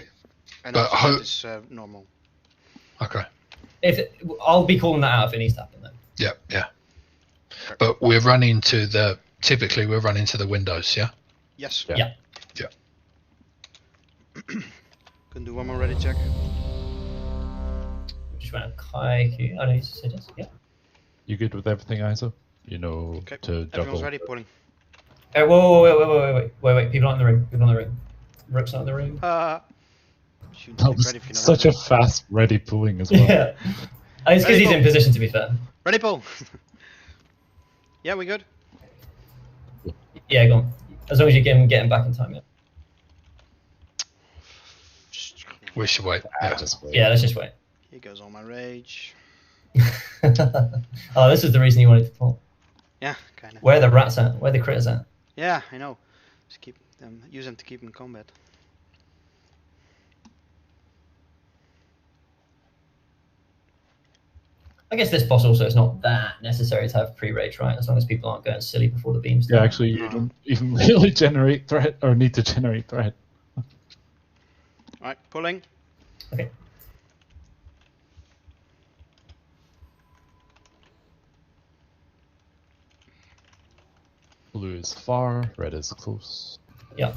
And But after that is normal. Okay. I'll be calling that out if it needs to happen then. Yeah, yeah. But we're running to the. Typically, we're running to the windows. Yeah. Yes. Yeah. Yeah. Can do one more ready check. Just went a Kaiku. I know you said yes. Yeah. You good with everything, ISO? You know Okay. to Everyone's juggle. ready, pulling. Wait. People aren't in the room. People in the room. Rook's not in the room. Shoot, That was ready if you know such a what fast ready pulling as well. Yeah. It's because he's in position, to be fair. Ready, pull. Yeah, we good. Yeah, go on. As long as you get him back in time, yeah. We should wait. Yeah. Just wait. Yeah, let's just wait. Here goes all my rage. Oh, this is the reason you wanted to pull. Yeah, kinda. Where are the rats at? Where are the critters at? Yeah, I know. Just keep them. Use them to keep them in combat. I guess this boss also is not that necessary to have pre-rage, right? As long as people aren't going silly before the beams. Yeah, actually, you don't even really generate threat or need to generate threat. Alright, pulling. Okay. Blue is far, red is close. Yeah.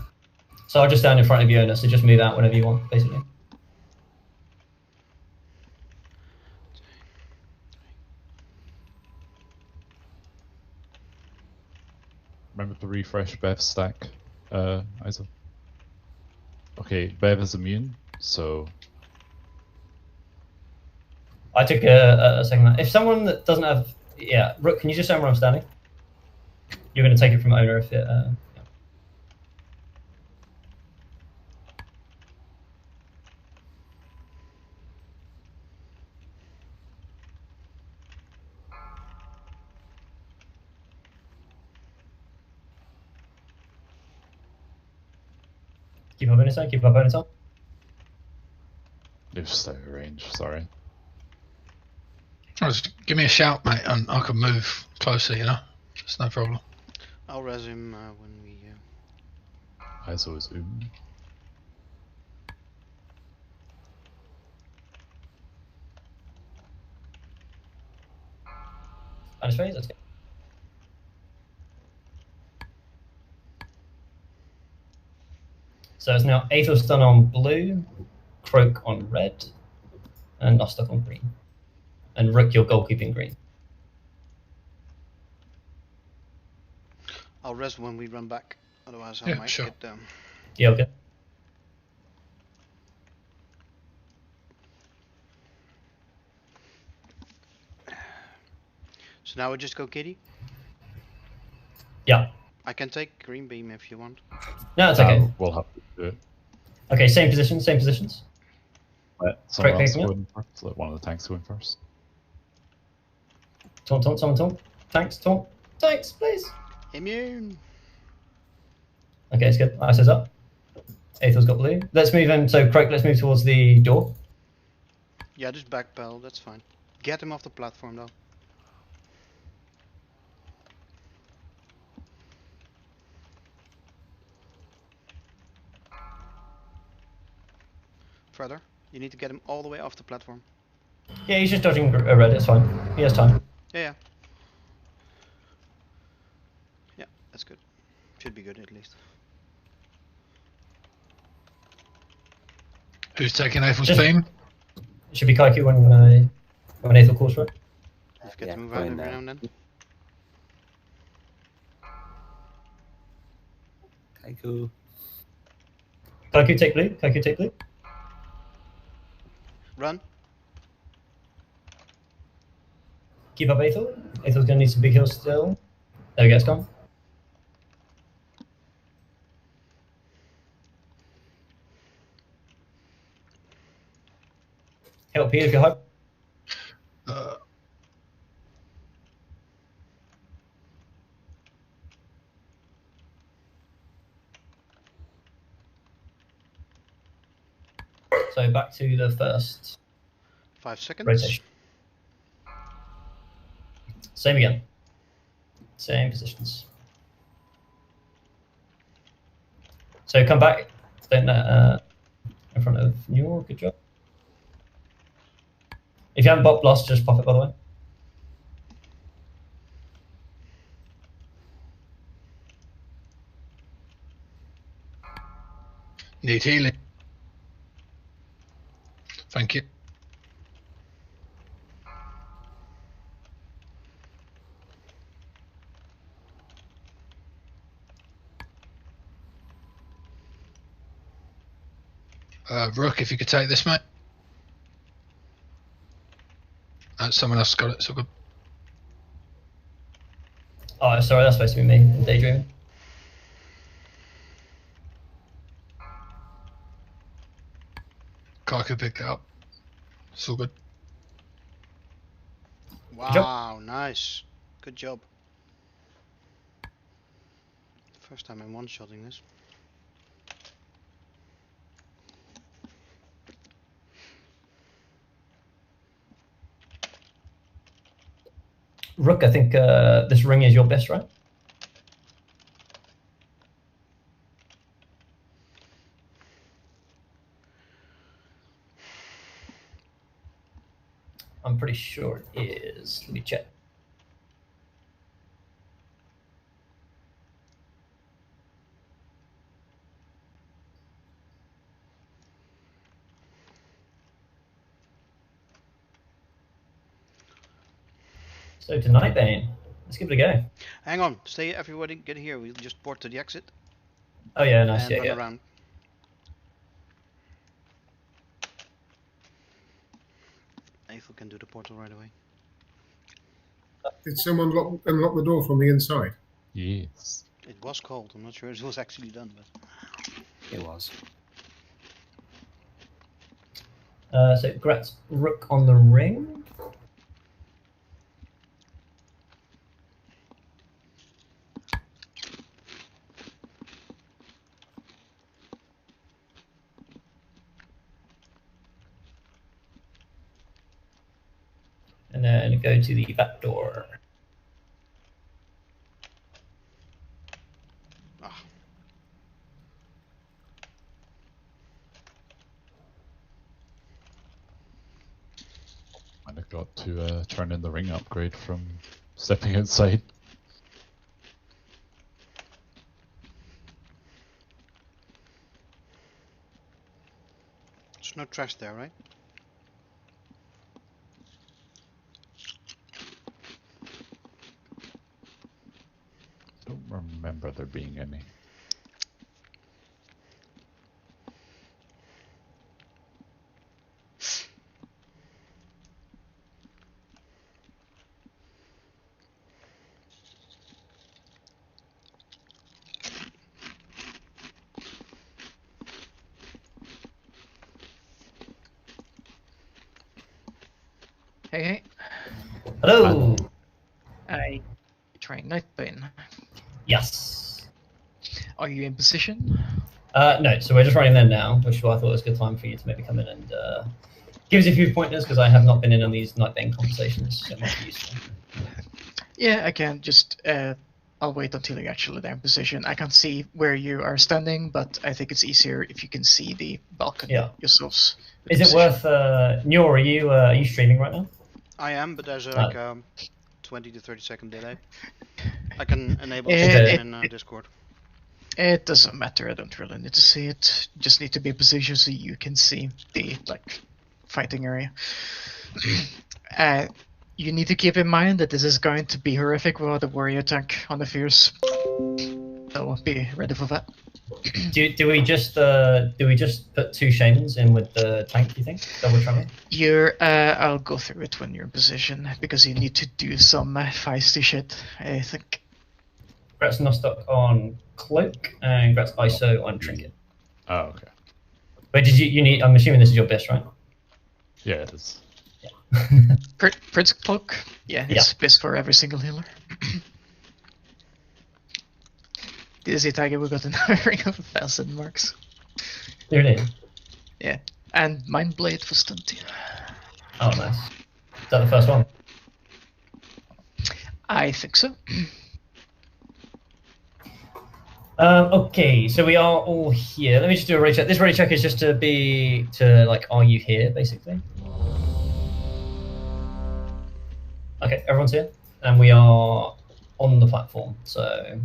So I'll just stand in front of you, Ona, so just move out whenever you want, basically. Remember to refresh Bev's stack, ISO. Okay, Bev is immune, so I took a second. If someone that doesn't have... Yeah, Rook, can you just show me where I'm standing? You're going to take it from Ona if it... Yeah. Keep my bonus on, keep my bonus on. they're just out of range, sorry. Just give me a shout, mate, and I can move closer, you know? It's no problem. I'll res him when we... ISO is Bonus phase, let's go. So it's now Aethos done on blue, Croak on red, and Nostock on green. And Rook, your goalkeeping green. I'll res when we run back. Otherwise I Yeah, might sure. get them. Yeah, okay. So now we just go kitty. Yeah. I can take green beam if you want. No, it's okay. We'll have to do it. Okay, same positions, same positions. Let someone Correct, else yeah. go in first. Let one of the tanks go in first. Taunt, taunt, someone taunt. Tanks, taunt. Tanks, please. Immune. Okay, it's good. Ice is up. Aethel's got blue. Let's move in. So, Croak, let's move towards the door. Yeah, just backpedal, that's fine. Get him off the platform though. Further. You need to get him all the way off the platform. Yeah, he's just dodging a red. It's fine. He has time. Yeah. Yeah, that's good. Should be good at least. Who's taking April's Just- beam? It should be Kaiku when Aethel calls for it. Don't forget Yeah, to move go out in every there. now and then. Okay, cool. Kaiku, take blue. Kaiku, take blue. Run. Keep up Aethel. Aethel's going to need some big heals still. There we go, it's gone. Help here if you hope. So back to the first 5 seconds. rotation. Same again. Same positions. So come back. Don't in front of Njor. Good job. If you haven't bot blast, just pop it, by the way. Need healing. Thank you. Rook, if you could take this, mate. Someone else got it, so good. Oh, sorry, that's supposed to be me. I'm daydreaming. Kaku picked it up. It's all good. Wow, nice. Good job. First time I'm one-shotting this. Rook, I think this ring is your best, right? I'm pretty sure it is. Let me check. So tonight, Bane, let's give it a go. Hang on, stay everybody, get here. We'll just port to the exit. Oh yeah, nice. And Yeah, run yeah. around. Eiffel can do the portal right away. Did someone unlock the door from the inside? Yes. It was cold. I'm not sure it was actually done, but It was. So Grat's Rook on the ring. And then go to the back door. ah, And I got to turn in the ring upgrade from stepping outside. there's no trash there, right? Don't remember there being any. Hey, hey. Hello. I trying Nightbane. Yes. Are you in position? No, so we're just running there now, which is why I thought it was a good time for you to maybe come in and give us a few pointers, because I have not been in on these Nightbane conversations, so it might be useful. Yeah, I can just. I'll wait until you're actually there in position. I can't see where you are standing, but I think it's easier if you can see the balcony yourselves. Is it worth? Njor, are you streaming right now? I am, but there's like 20 to 30 second delay. I can enable it in Discord. It doesn't matter. I don't really need to see it. Just need to be in position so you can see the fighting area. You need to keep in mind that this is going to be horrific without the warrior tank on the Fierce. So be ready for that. Do we just put 2 shamans in with the tank? You think double travel? I'll go through it when you're in position because you need to do some feisty shit. I think. Grat's Nostock on cloak and Grat's ISO on trinket. Oh, okay. Wait, did you need? I'm assuming this is your best, right? Yeah, it is. Prince Cloak, yeah, it's best for every single healer. Did you see, Tiger? We got an ring of 1,000 marks. There it is. Yeah, and Mind Blade for stunting. Oh, nice. Is that the first one? I think so. Okay, so we are all here. Let me just do a ready check. This ready check is just to like, are you here, basically? Okay, everyone's here, and we are on the platform. So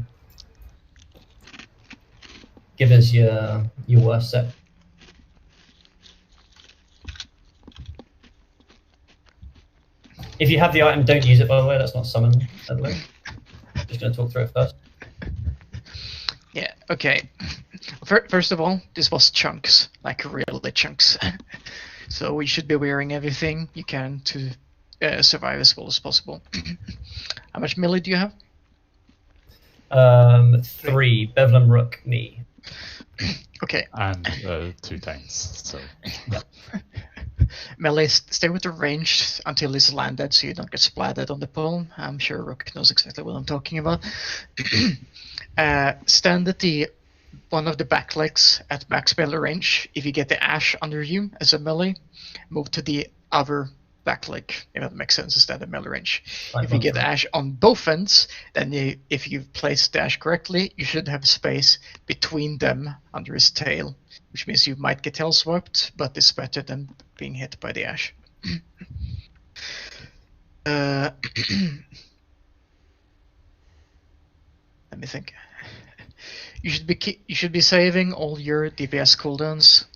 give us your worst set. If you have the item, don't use it, by the way. That's not summon at the moment. Just going to talk through it first. Yeah, okay. First of all, this was chunks, like really chunks. So we should be wearing everything you can to survive as well as possible. How much melee do you have? 3. Bevlam, Rook, me. Okay. And 2 tanks, so... Yeah. Melee, stay with the range until it's landed so you don't get splattered on the pole. I'm sure Rook knows exactly what I'm talking about. Stand at one of the back legs at max melee range. If you get the ash under you as a melee, move to the other back leg, if that makes sense, instead of melee range. If you get ash on both ends, then if you've placed the ash correctly, you should have space between them under his tail, which means you might get tail swapped, but it's better than being hit by the ash. Let me think. You should be saving all your DPS cooldowns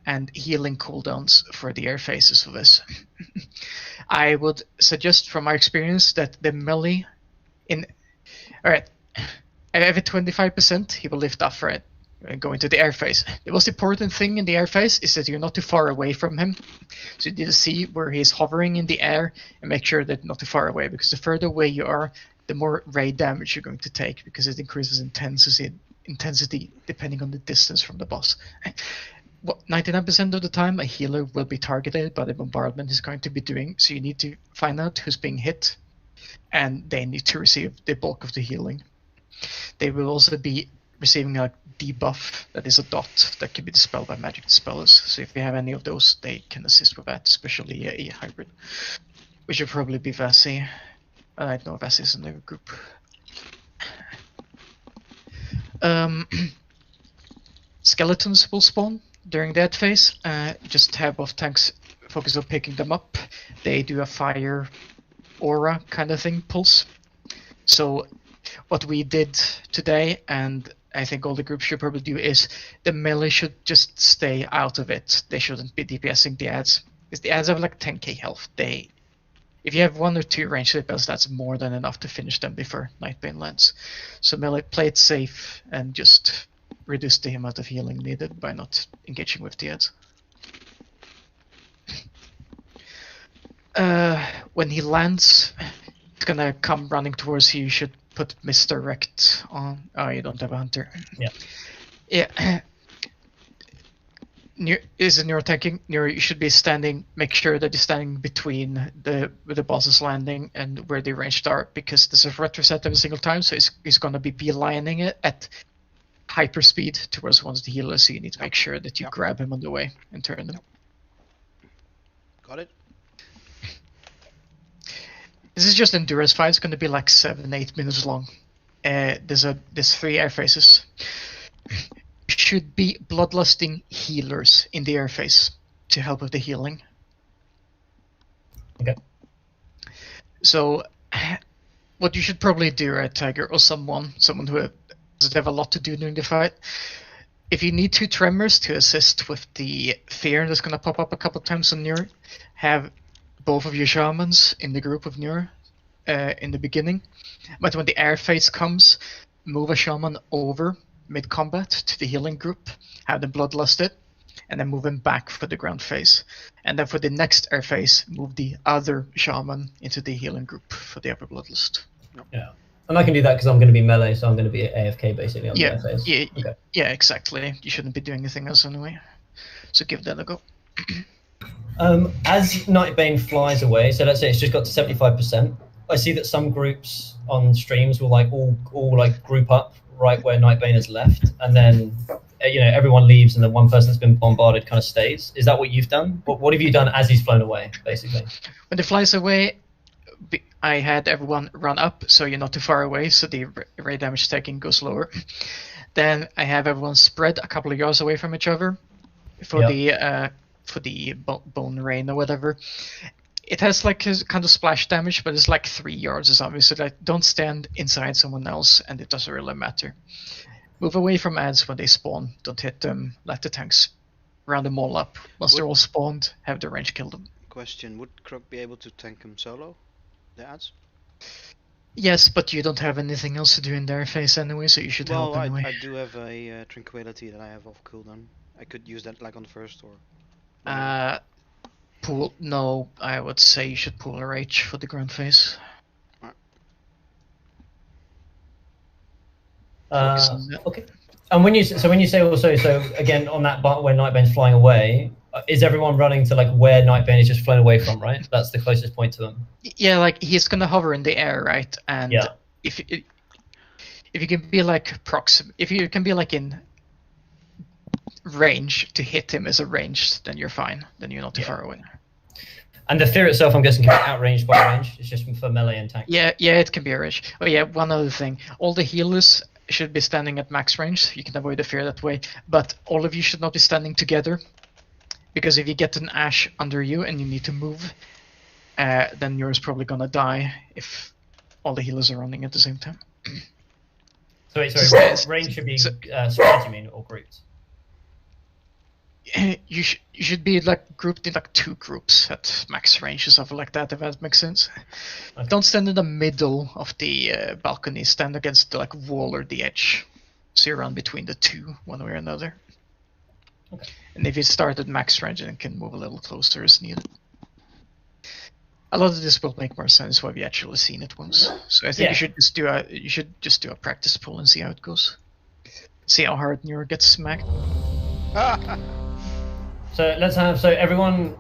and healing cooldowns for the air phases for this. I would suggest from my experience that the melee alright, every 25% he will lift up for it and go into the air phase. The most important thing in the air phase is that you're not too far away from him. So you need to see where he's hovering in the air and make sure that you're not too far away, because the further away you are, the more raid damage you're going to take, because it increases intensity depending on the distance from the boss. 99% of the time a healer will be targeted by the bombardment he's going to be doing, so you need to find out who's being hit, and they need to receive the bulk of the healing. They will also be receiving a debuff that is a dot that can be dispelled by magic dispellers, so if you have any of those, they can assist with that, especially a hybrid, which would probably be Vassi. I know Vassi is in the group. Skeletons will spawn during that phase. Just have both tanks focus on picking them up. They do a fire aura kind of thing, pulse. So what we did today, and I think all the groups should probably do, is the melee should just stay out of it. They shouldn't be DPSing the ads, because the ads have like 10k health. If you have 1 or 2 ranged spells, that's more than enough to finish them before Nightbane lands. So melee, play it safe and just reduce the amount of healing needed by not engaging with the ads. When he lands, it's gonna come running towards you. You should put misdirect on. Oh, you don't have a hunter. Yeah. Yeah. Is it Njor tanking? Njor, you should be standing. Make sure that you're standing between where the boss is landing and where the ranged are, because there's a threat reset every single time. So he's gonna be beelining it at hyper speed towards one of the healers. So you need to make sure that you grab him on the way and turn them. Got it. This is just endurance fight. It's gonna be like 7-8 minutes long. There's 3 air phases. Should be bloodlusting healers in the air phase to help with the healing. Okay. So, what you should probably do, right, Tiger, or someone who doesn't have a lot to do during the fight, if you need 2 tremors to assist with the fear that's gonna pop up a couple times on Njor, have both of your shamans in the group of Njor in the beginning. But when the air phase comes, move a shaman over mid-combat to the healing group, have them bloodlusted, and then move him back for the ground phase. And then for the next air phase, move the other shaman into the healing group for the upper bloodlust. Yeah. And I can do that because I'm going to be melee, so I'm going to be AFK basically on the air phase. Yeah, exactly. You shouldn't be doing anything else anyway. So give that a go. As Nightbane flies away, so let's say it's just got to 75%. I see that some groups on streams will like all like group up right where Nightbane has left, and then everyone leaves, and then one person that's been bombarded kind of stays. Is that what you've done? What have you done as he's flown away, basically? When it flies away, I had everyone run up, so you're not too far away, so the ray damage taking goes lower. Then I have everyone spread a couple of yards away from each other for the bone rain or whatever. It has like a kind of splash damage, but it's like 3 yards or something, so like don't stand inside someone else, and it doesn't really matter. Move away from ads when they spawn. Don't hit them. Let the tanks round them all up. Once they're all spawned, have the range kill them. Question: would Croc be able to tank him solo? The ads? Yes, but you don't have anything else to do in their phase anyway, so you should help anyway. I do have a tranquility that I have off cooldown. I could use that like on the first or. Pool. No, I would say you should pool a rage for the ground phase. Okay. And when you say also, so again on that part when Nightbane's flying away, is everyone running to like where Nightbane is just flown away from? Right, that's the closest point to them. Yeah, like he's gonna hover in the air, right? And if you can be like if you can be like in range to hit him as a range, then you're fine. Then you're not too far away. And the fear itself, I'm guessing, can be outranged by range. It's just for melee and tank. Yeah, it can be a range. Oh yeah, one other thing. All the healers should be standing at max range. You can avoid the fear that way. But all of you should not be standing together, because if you get an ash under you and you need to move, then yours probably gonna die if all the healers are running at the same time. Sorry, range should be spread, you mean, or grouped? You should be like grouped in like 2 groups at max range or something like that, if that makes sense. Okay. Don't stand in the middle of the balcony. Stand against the like wall or the edge, so you run between the 2 one way or another. Okay. And if you start at max range, then can move a little closer as needed. A lot of this will make more sense when we actually seen it once. So I think you should just do a practice pull and see how it goes. See how hard Njor gets smacked. So let's have everyone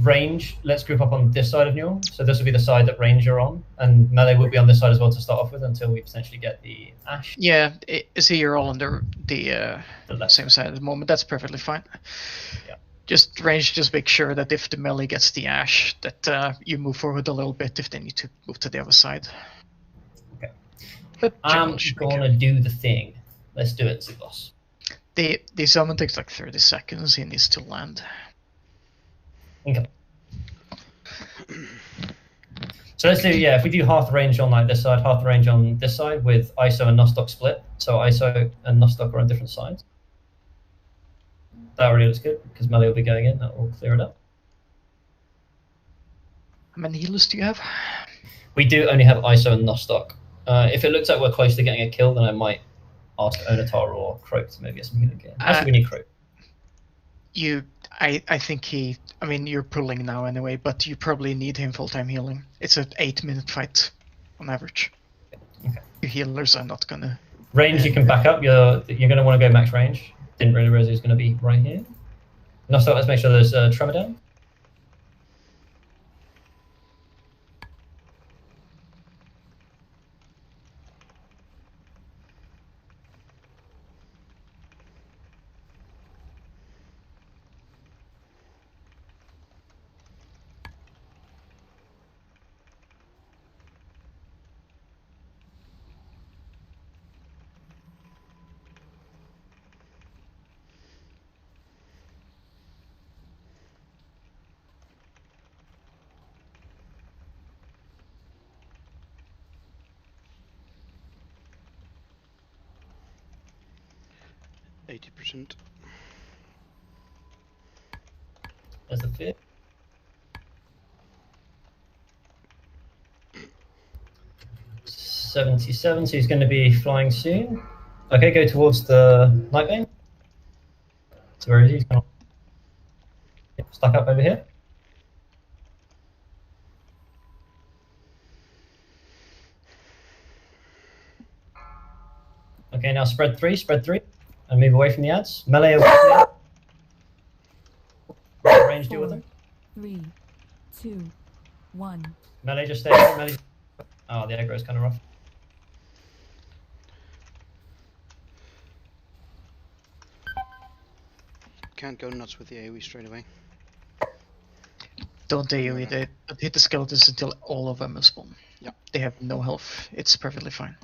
range. Let's group up on this side of Njor. So this will be the side that range are on, and melee will be on this side as well to start off with until we potentially get the ash. Yeah, see, you're all on the same side at the moment. That's perfectly fine. Yeah. Just range. Just make sure that if the melee gets the ash, that you move forward a little bit if they need to move to the other side. Okay. But I'm gonna do the thing. Let's do it, boss. The summon takes like 30 seconds. He needs to land. Okay. So let's do, if we do half the range on like this side, half the range on this side with ISO and Nostock split. So ISO and Nostock are on different sides. That already looks good because melee will be going in. That will clear it up. How many healers do you have? We do only have ISO and Nostock. If it looks like we're close to getting a kill, then I might ask Onatar or Croak to maybe get some healing again. Actually, we need Croak. I think you're pulling now anyway, but you probably need him full-time healing. It's an 8-minute fight on average. Okay. Your healers are not gonna... Range, you can back up. You're gonna want to go max range. Didn't really realize he was gonna be right here. Nostock, let's make sure there's Tremor down. There's the fit. 77, so he's going to be flying soon. Okay, go towards the Nightbane. So where is he? He's going to stack up over here. Okay, now spread three, and move away from the ads. Melee away from the ads. Range deal with 3, 2, 1. Melee just stay there, melee. Oh, the aggro's kind of rough. Can't go nuts with the AoE straight away. Don't AoE, they hit the skeletons until all of them are spawn. Yeah. They have no health. It's perfectly fine.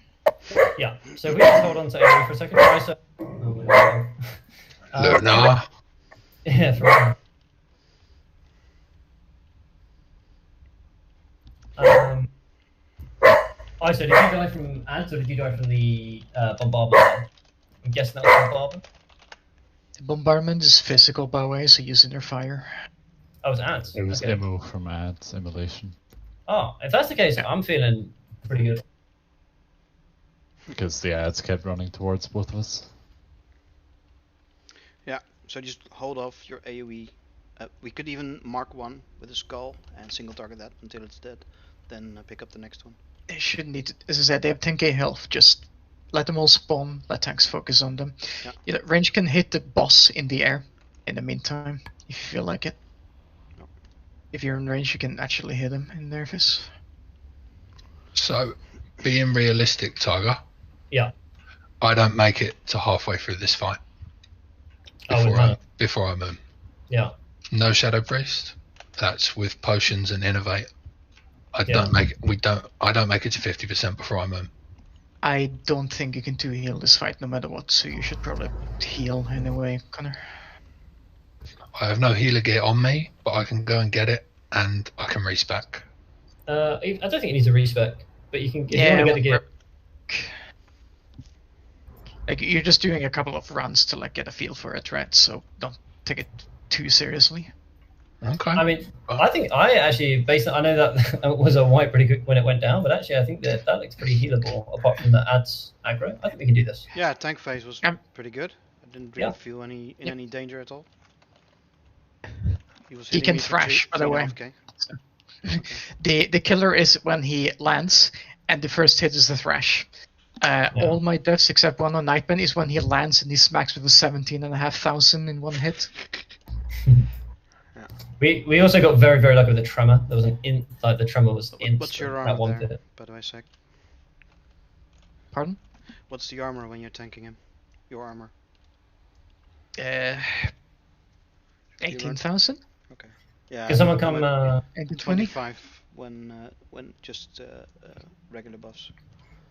Yeah, so we just hold on to AoE for a second. Right, so... Luna. Yeah, for real. So did you die from ads or did you die from the bombardment? I'm guessing that was bombardment. The bombardment is physical, by the way, so using their fire. Oh, it was ads. It was Okay. Immo from ads, immolation. Oh, if that's the case, I'm feeling pretty good. Because the ads kept running towards both of us. Yeah, so just hold off your AoE. We could even mark one with a skull and single target that until it's dead. Then pick up the next one. They shouldn't need to, as I said, they have 10k health, just let them all spawn, let tanks focus on them. Yeah. Yeah, range can hit the boss in the air in the meantime, if you feel like it. No. If you're in range, you can actually hit him in their face. So, being realistic, Tiger. Yeah. I don't make it to halfway through this fight. Before I move. Yeah. No Shadow Priest. That's with potions and innovate. I Yeah. don't make it to 50% before I move. I don't think you can two-heal this fight no matter what, so you should probably heal anyway, Connor. I have no healer gear on me, but I can go and get it, and I can respec. I don't think you need to respec, but you can. If you want to get the gear. Like, you're just doing a couple of runs to like get a feel for it, right? So don't take it too seriously. Okay. I mean, I think I actually, based on, I know that it was a white pretty good when it went down, but actually I think that looks pretty healable apart from the ads aggro. I think we can do this. Yeah, tank phase was pretty good. I didn't really feel any danger at all. He can thrash, by the way. So. The killer is when he lands, and the first hit is the thrash. All my deaths except one on Nightman is when he lands and he smacks with a 17,500 in one hit. We also got very, very lucky with the tremor. There was the tremor was instant. What's your armor there, by the way, Sec? Pardon? What's the armor when you're tanking him? Your armor? 18,000. Okay. Yeah. Can someone come? 25 when just regular buffs.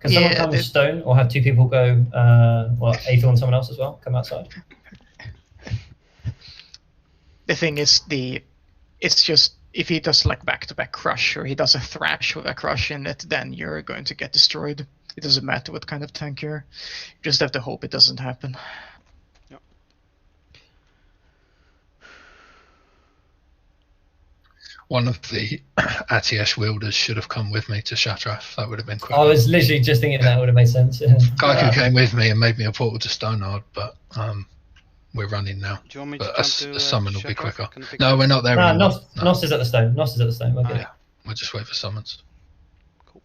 Can someone come stone or have two people go? Aether on someone else as well. Come outside. The thing is, it's just if he does like back-to-back crush or he does a thrash with a crush in it, then you're going to get destroyed. It doesn't matter what kind of tank you're. You just have to hope it doesn't happen. Yep. One of the Atiyesh wielders should have come with me to Shatrath. That would have been quick. I was literally just thinking that would have made sense. Kaiku came with me and made me a portal to Stonehard, but we're running now. Do you want me but to jump to a summon will be Shatrath? quicker. No, we're not there anymore. Nos is at the stone. Nos is at the stone. We'll get it. We'll just wait for summons. Cool.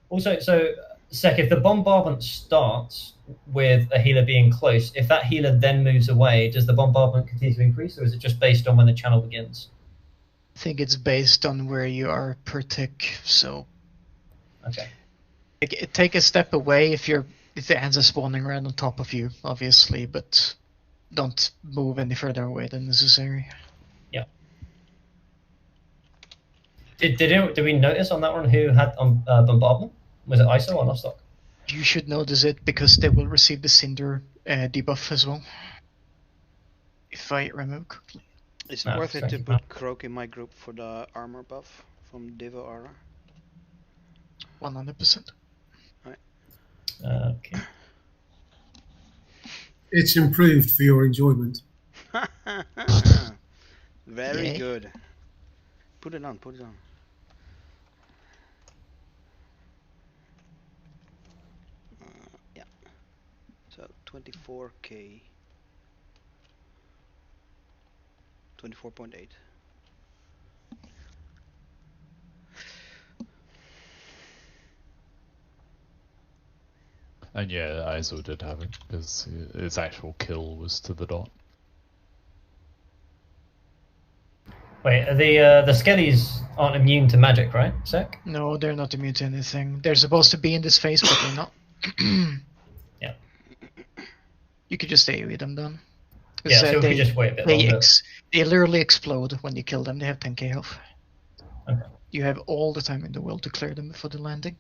Also, so Sec, if the bombardment starts with a healer being close, if that healer then moves away, does the bombardment continue to increase, or is it just based on when the channel begins? I think it's based on where you are per tick. So, okay. Take a step away if the ants are spawning right on top of you, obviously, but don't move any further away than necessary. Yeah. Did we notice on that one who had bombardment? Was it ISO or Nostock? You should notice it because they will receive the Cinder debuff as well. If I remember correctly. Is it worth it to put Croak in my group for the armor buff from Devo Aura? 100%. Right. Okay. It's improved for your enjoyment. Very good. Put it on, put it on. Yeah. So 24k. 24.8. And yeah, ISO did have it, because its actual kill was to the dot. Wait, the skellies aren't immune to magic, right, Sec? No, they're not immune to anything. They're supposed to be in this phase, but they're not. Yeah. You could just AoE them then. Yeah, so we they, could just wait a bit they, longer. they literally explode when you kill them. They have 10k health. Okay. You have all the time in the world to clear them before the landing.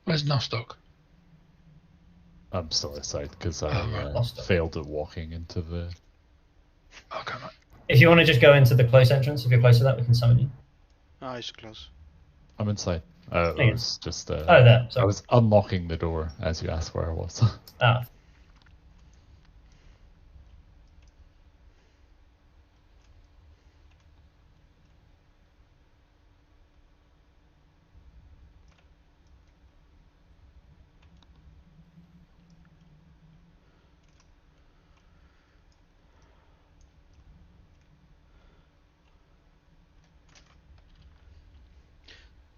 Where's Nostock? I'm still outside because I Lost it. failed at walking into the. Okay, mate. If you want to just go into the close entrance, if you're close to that, we can summon you. Oh, it's close. I'm inside. Hang I on. was just. Oh, there. I Sorry. was unlocking the door as you asked where I was. Ah.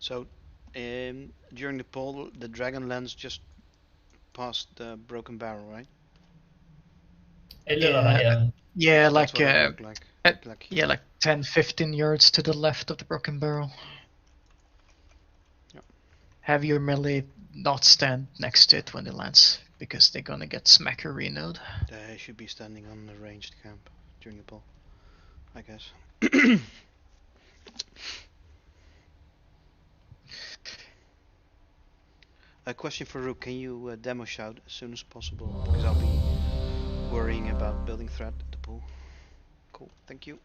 So, during the poll, the dragon lands just past the broken barrel, right? It looked like that, yeah. Yeah, That's like, what it looked like. yeah, like 10-15 yards to the left of the broken barrel. Yep. Have your melee not stand next to it when it lands, because they're gonna get smackerinoed. They should be standing on the ranged camp during the poll, I guess. A question for Rook, can you demo shout as soon as possible? Because I'll be worrying about building threat at the pool. Cool, thank you.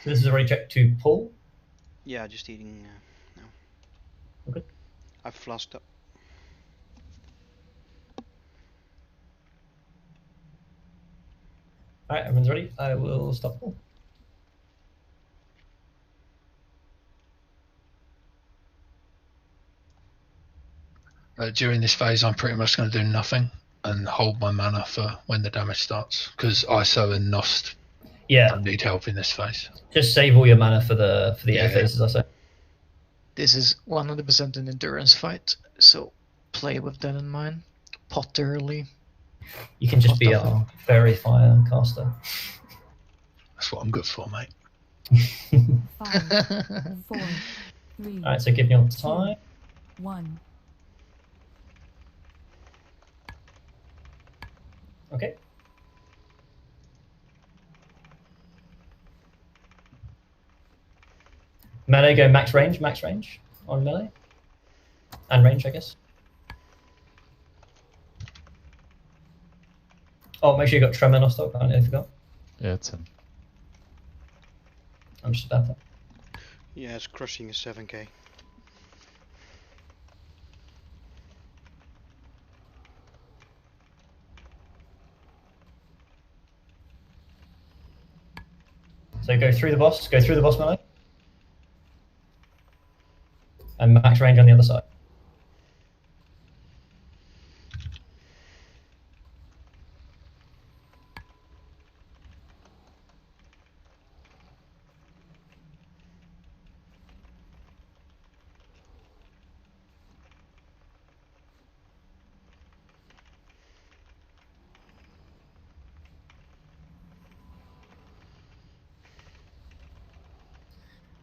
So this is already checked to pull. Yeah, just eating now. Okay. I've flasked up. Alright, everyone's ready. I will stop pull. During this phase, I'm pretty much going to do nothing and hold my mana for when the damage starts, because ISO and Nost Yeah. need help in this phase. Just save all your mana for the air Yeah. phases, I say. This is 100% an endurance fight, so play with that in mind. Pot early. You can just be a fairy fire caster. That's what I'm good for, mate. 5, 4, 3, Alright, so give me your time. 1. Okay. Melee go max range on melee. And range, I guess. Oh, make sure you got Tremor Nostock, I nearly forgot. Yeah, it's him. I'm just about that. Yeah, it's crushing a 7k. So go through the boss melee. And max range on the other side.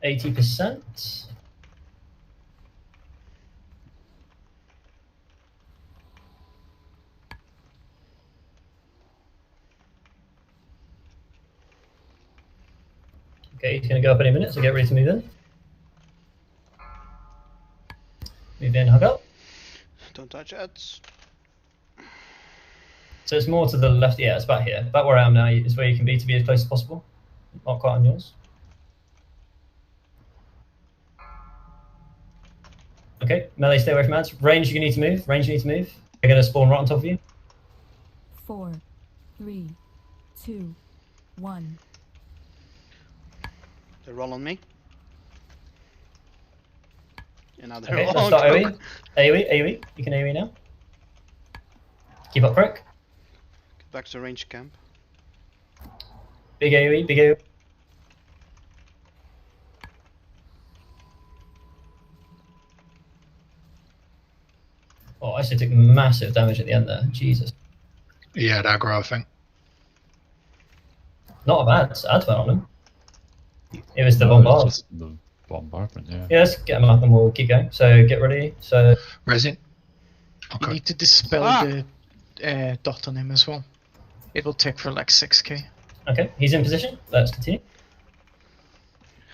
%. Okay, he's going to go up any minute, so get ready to move in. Move in, hug up. Don't touch ads. So it's more to the left, yeah, it's about here. About where I am now is where you can be to be as close as possible. Not quite on yours. Okay, melee, stay away from ads. Range, you need to move. Range, you need to move. They're going to spawn right on top of you. 4, 3, 2, 1. They roll on me. And now they're Okay, all let's start AoE. AoE. You can AoE now. Keep up, Crick. Get back to range camp. Big AoE, big AoE. Oh, ISO took massive damage at the end there. Jesus. He had aggro, I think. Not a bad advert on him. It was the No, it's bombard. just the bombardment, yeah. Yeah, let's get him up and we'll keep going. So get ready. So Resin. You Okay. need to dispel Ah! the dot on him as well. It will take for like 6k. okay, he's in position. Let's continue.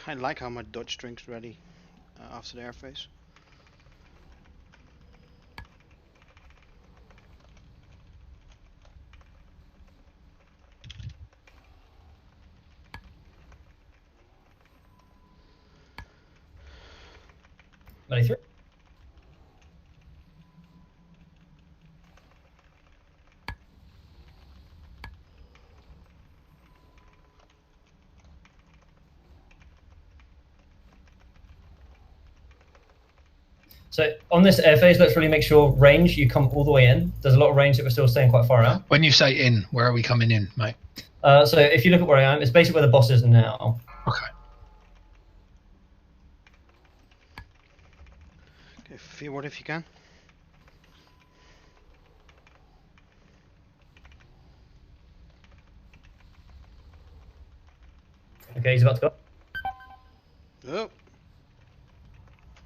I like how my dodge string's ready after the airface. Ready through. So on this airface, let's really make sure range, you come all the way in. There's a lot of range that we're still staying quite far out. When you say in, where are we coming in, mate? So if you look at where I am, it's basically where the boss is now. Okay. Okay, forward if you can. Okay, he's about to go. Oh!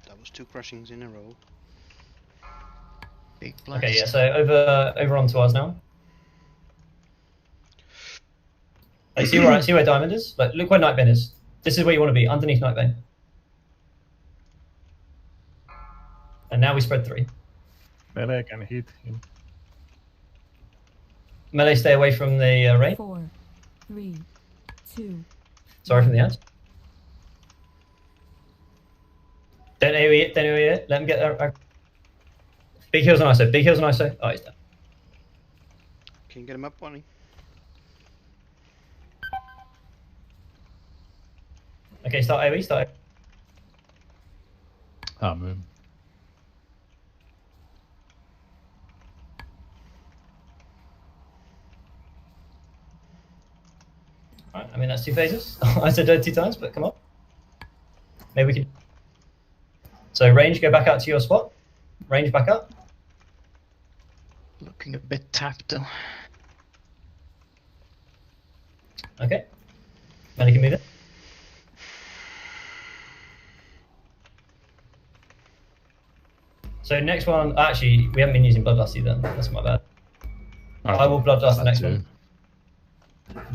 That was 2 crushings in a row. Big blast. Okay, yeah, so over onto ours now. Like, see where Diamond is? Like, look where Nightbane is. This is where you want to be, underneath Nightbane. And now we spread 3. Melee can hit him. Melee, stay away from the rain. 4, 3, 2. Sorry, from the ants. Don't AoE it, don't AoE it. Let him get there. Big heals on ISO, big heals on ISO. Oh, he's down. Can you get him up, Bonnie? Okay, start AoE, start AoE. Ah, moon. Alright, I mean, that's 2 phases. I said dead 2 times, but come on. Maybe we can. So, range, go back out to your spot. Range back up. Looking a bit tapped though. Okay. Melee can move it. So, next one. Actually, we haven't been using Bloodlust either. That's my bad. I will Bloodlust the next one.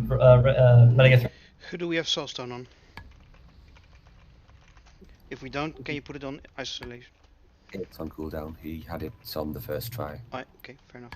Melee go through. Who do we have Soulstone on? If we don't, can you put it on isolation? It's on cooldown. He had it on the first try. Alright, okay, fair enough.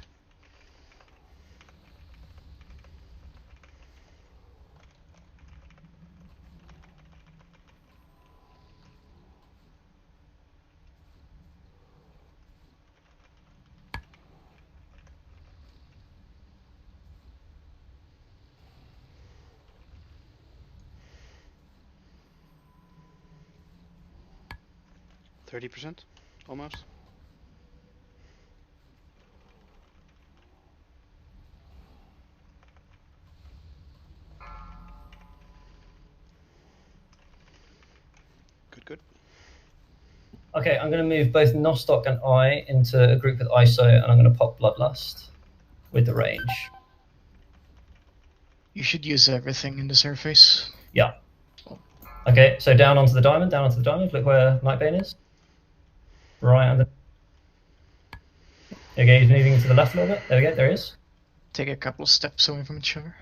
%, almost. Good, good. Okay, I'm going to move both Nostoc and I into a group with ISO, and I'm going to pop Bloodlust with the range. You should use everything in the surface. Yeah. Okay, so down onto the diamond, down onto the diamond. Look where Nightbane is. Right under. Okay, he's moving to the left a little bit. There we go, there he is. Take a couple of steps away from each other.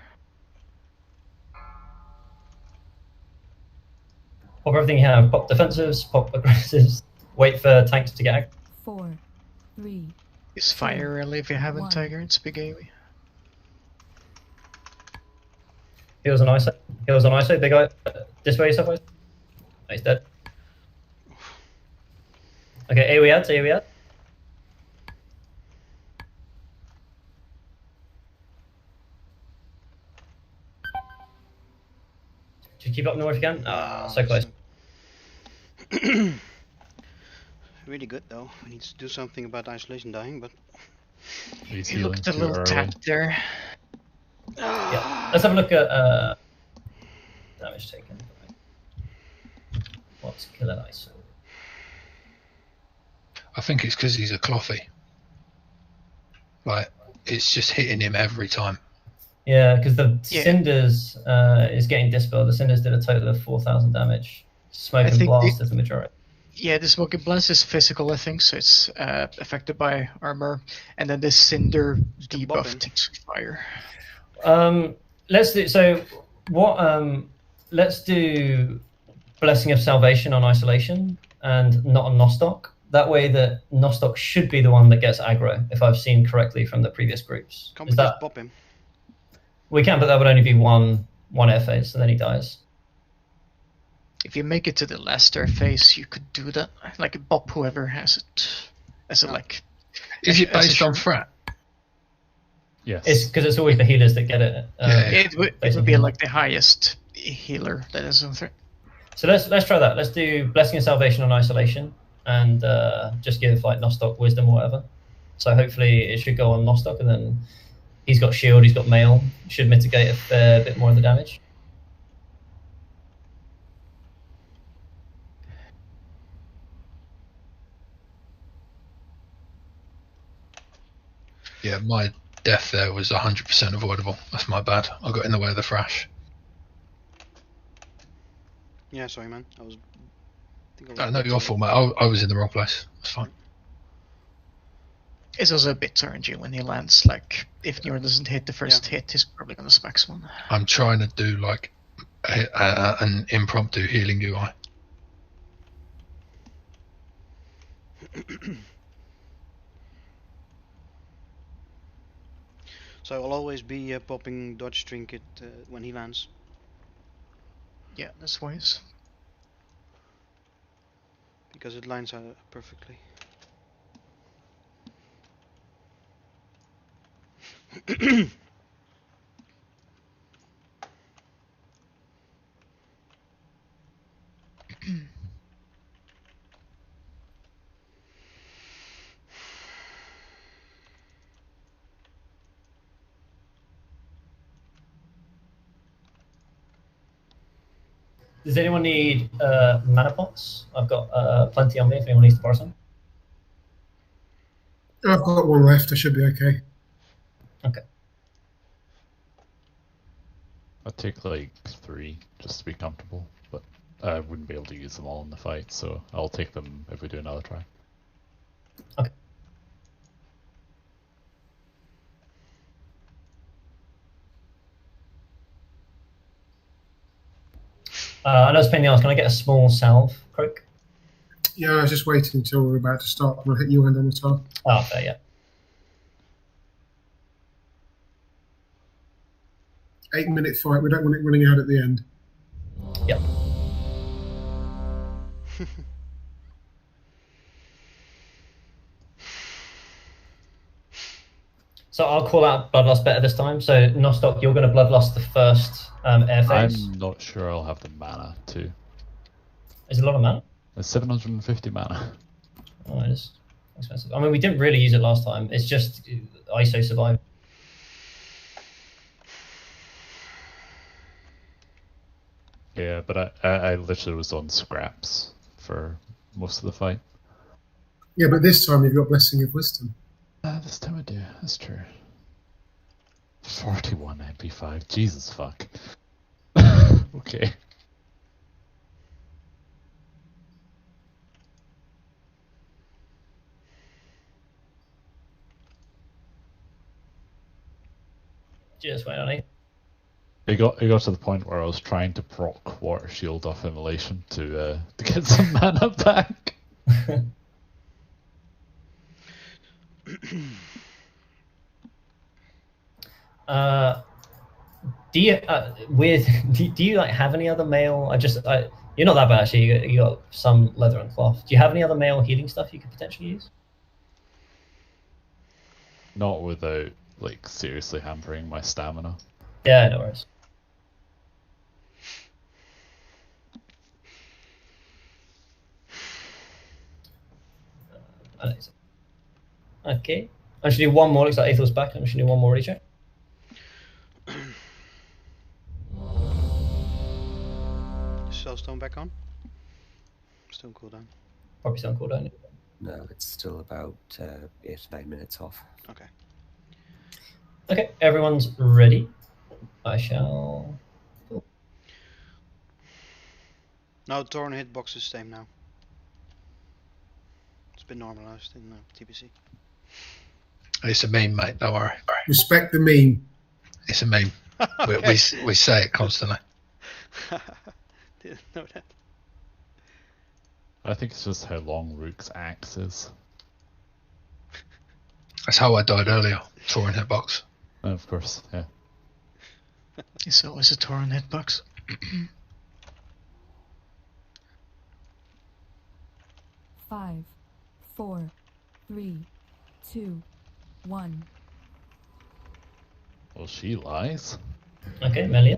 Pop everything you have. Pop defensives, pop aggressives. Wait for tanks to get out. 4, 3. Use fire rally if you haven't, 1. Tiger. It's big AoE. Heals on ISO. Heals on ISO. Big eye. Display yourself, ISO. Oh, he's dead. Okay, AoE ads, AoE ads. Just keep up north if you can. Ah, so close. Really good though. We need to do something about isolation dying, but He's You healing looked a too little early. tapped there. Yeah. Let's have a look at damage taken. What's killing ISO? I think it's because he's a clothy. Like, it's just hitting him every time. Yeah, because the Cinders is getting dispelled. The Cinders did a total of 4,000 damage. Smoke and Blast is the majority. Yeah, the Smoke and Blast is physical, I think, so it's affected by armor. And then the Cinder debuff takes fire. Let's do so. What? Let's do Blessing of Salvation on Isolation and not on Nostoc. That way, that Nostoc should be the one that gets aggro, if I've seen correctly from the previous groups. Can't we just pop him? We can, but that would only be one air phase, and then he dies. If you make it to the last air phase, you could do that. Like bop whoever has it as a like. Is it based on frat? Yes. It's because it's always the healers that get it. It would be like the highest healer that is on threat. So let's try that. Let's do Blessing of Salvation on Isolation, and just give like Nostoc Wisdom or whatever. So hopefully it should go on Nostoc, and then he's got shield, he's got mail, should mitigate a fair bit more of the damage. Yeah, my death there was 100% avoidable. That's my bad. I got in the way of the thrash. Yeah, sorry, man. I was. No, your fault, mate. I was in the wrong place. That's fine. It's also a bit RNG when he lands. Like, if Njor doesn't hit the first hit, he's probably gonna specs one. I'm trying to do like an impromptu healing UI. So I'll always be popping dodge trinket when he lands. Yeah, that's wise. Because it lines out perfectly. Does anyone need mana pots? I've got plenty on me if anyone needs to borrow some. I've got one left. I should be okay. Okay. I'd take like 3 just to be comfortable, but I wouldn't be able to use them all in the fight, so I'll take them if we do another try. Okay. I know it's a pain in the arse. Can I get a small salve, Croak? Yeah, I was just waiting until we were about to start. I'll hit you end on the top. Oh, fair, yeah. 8-minute fight. We don't want it running out at the end. Yep. So I'll call out Bloodlust better this time. So Nostoc, you're going to Bloodlust the first air phase. I'm not sure I'll have the mana to. Is it a lot of mana? It's 750 mana. Oh, it is expensive. I mean, we didn't really use it last time. It's just ISO survive. Yeah, but I literally was on scraps for most of the fight. Yeah, but this time you've got Blessing of Wisdom. This time I do. That's true. 41 MP5. Jesus fuck. Okay. Just wait on it. It got to the point where I was trying to proc Water Shield off Immolation to get some mana back. Do you like have any other mail? You're not that bad actually. You got some leather and cloth. Do you have any other mail healing stuff you could potentially use? Not without like seriously hampering my stamina. Yeah, no worries. Okay. I should do one more. Looks like Aethel's back. I should do one more recheck. Shellstone back on? Still cooldown. Probably still on cooldown. No, it's still about 8 to 9 minutes off. Okay. Okay, everyone's ready. I shall. No, torn hitbox is same now. It's been normalized in TBC. It's a meme, mate. Don't worry. Respect the meme. It's a meme. Okay. we say it constantly. Didn't know that. I think it's just how long Rook's axe is. That's how I died earlier. Torn hitbox. And of course, yeah. It's always a torn hitbox. 5, 4, 3, 2, 1. Well, she lies. Okay, Melia.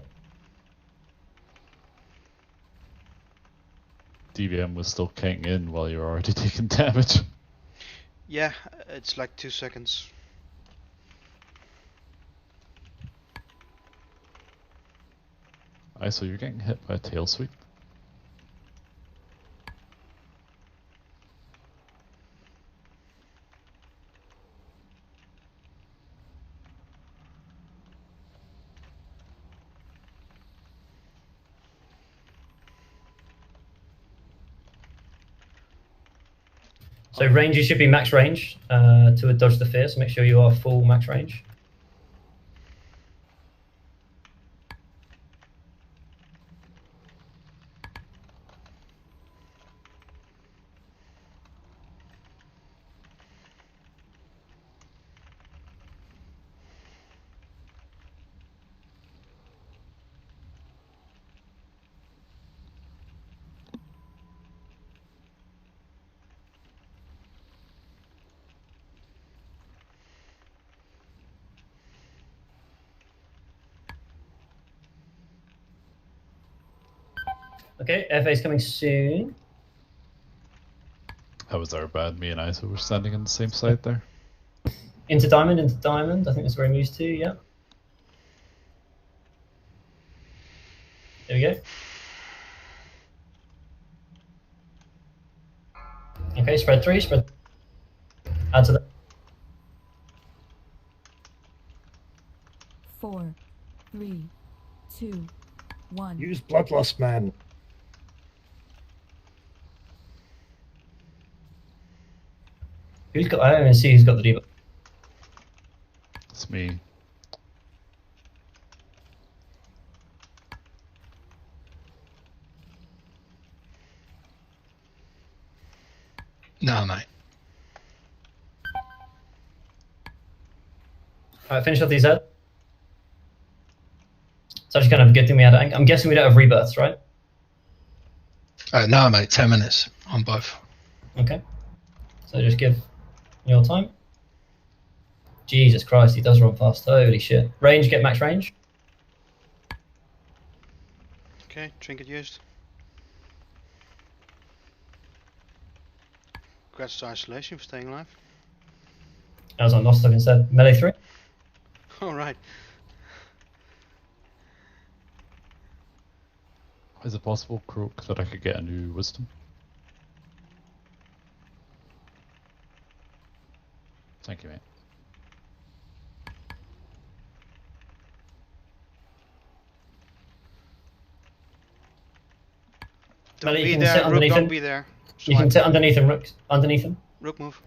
DVM was still kicking in while you were already taking damage. Yeah, it's like 2 seconds. Aye, so you're getting hit by a tail sweep. So range, you should be max range to dodge the fear, so make sure you are full max range. Okay, FA is coming soon. That was our bad. Me and Isa were standing on the same side there. Into diamond. I think that's where I'm used to, yeah. There we go. Okay, spread 3, spread. Add to that. 4, 3, 2, 1. Use Bloodlust, man. Who's got? I don't even see who's got the debuff. It's me. No, mate. Alright, finish off these out. So just kind of a good thing we had. I'm guessing we don't have rebirths, right? No, mate. 10 minutes on both. Okay. So just give your time. Jesus Christ, he does run fast. Holy shit. Range, get max range. Okay, trinket used. Congrats to isolation for staying alive. I was on Nostok instead. Melee 3. Alright. Is it possible, Croak, that I could get a new wisdom? Thank you, mate. Don't Melee, be you can there, sit Rook, underneath don't him. be there. You can Swipe. sit underneath him, Rook. Underneath him. Rook move.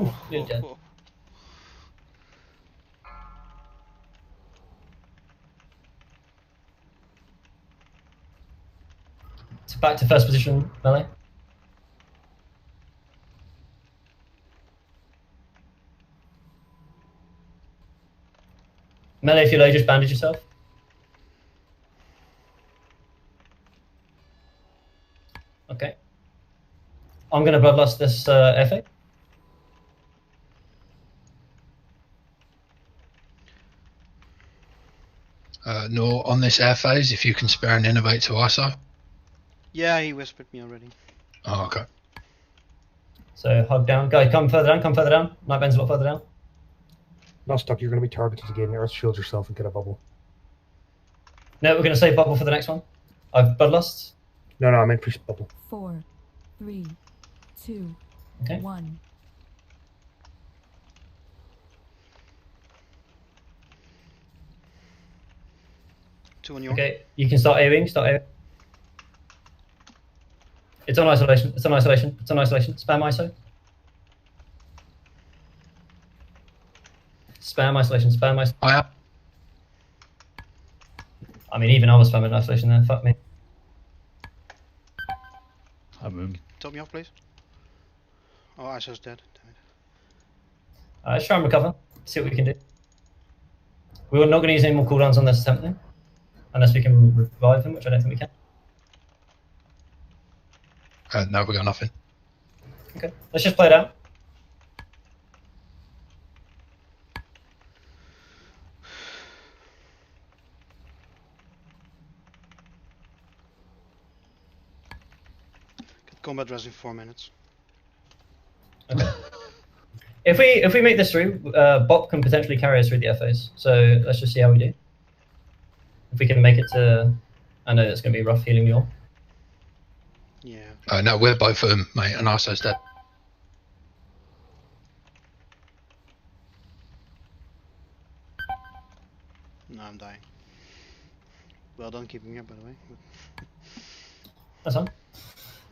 Oof, you're dead. So back to first position, Melee. Melee, if you're low, just bandage yourself. Okay. I'm going to bloodlust this FA. Nor on this air phase, if you can spare an innovate to ISO. Yeah, he whispered me already. Oh, okay. So hug down. Guys, come further down, come further down. Nightbane's a lot further down. Nostok, you're going to be targeted again. Earth shield yourself and get a bubble. No, we're going to save bubble for the next one. I've bloodlust. No, I meant priest bubble. 4, 3, 2, Okay. 1. 2 on your. Okay, you can start AoEing. Start AoEing. It's on isolation. It's on isolation. It's on isolation. Spam ISO. Spam isolation. Spam isolation. I am. I mean, even I was spamming isolation there. Fuck me. I'm in. Top me off, please. Oh, ISO's dead. Damn it. Let's try and recover. See what we can do. We're not going to use any more cooldowns on this attempt, though. Unless we can revive him, which I don't think we can. No, we got nothing. Okay, let's just play it out. Get combat res in 4 minutes. Okay. If we make this through, Bop can potentially carry us through the FAs. So let's just see how we do. If we can make it to, I know it's going to be rough healing Njor. Yeah. No, we're both of them, mate, and ISO's dead. No, I'm dying. Well done keeping me up, by the way. That's fine.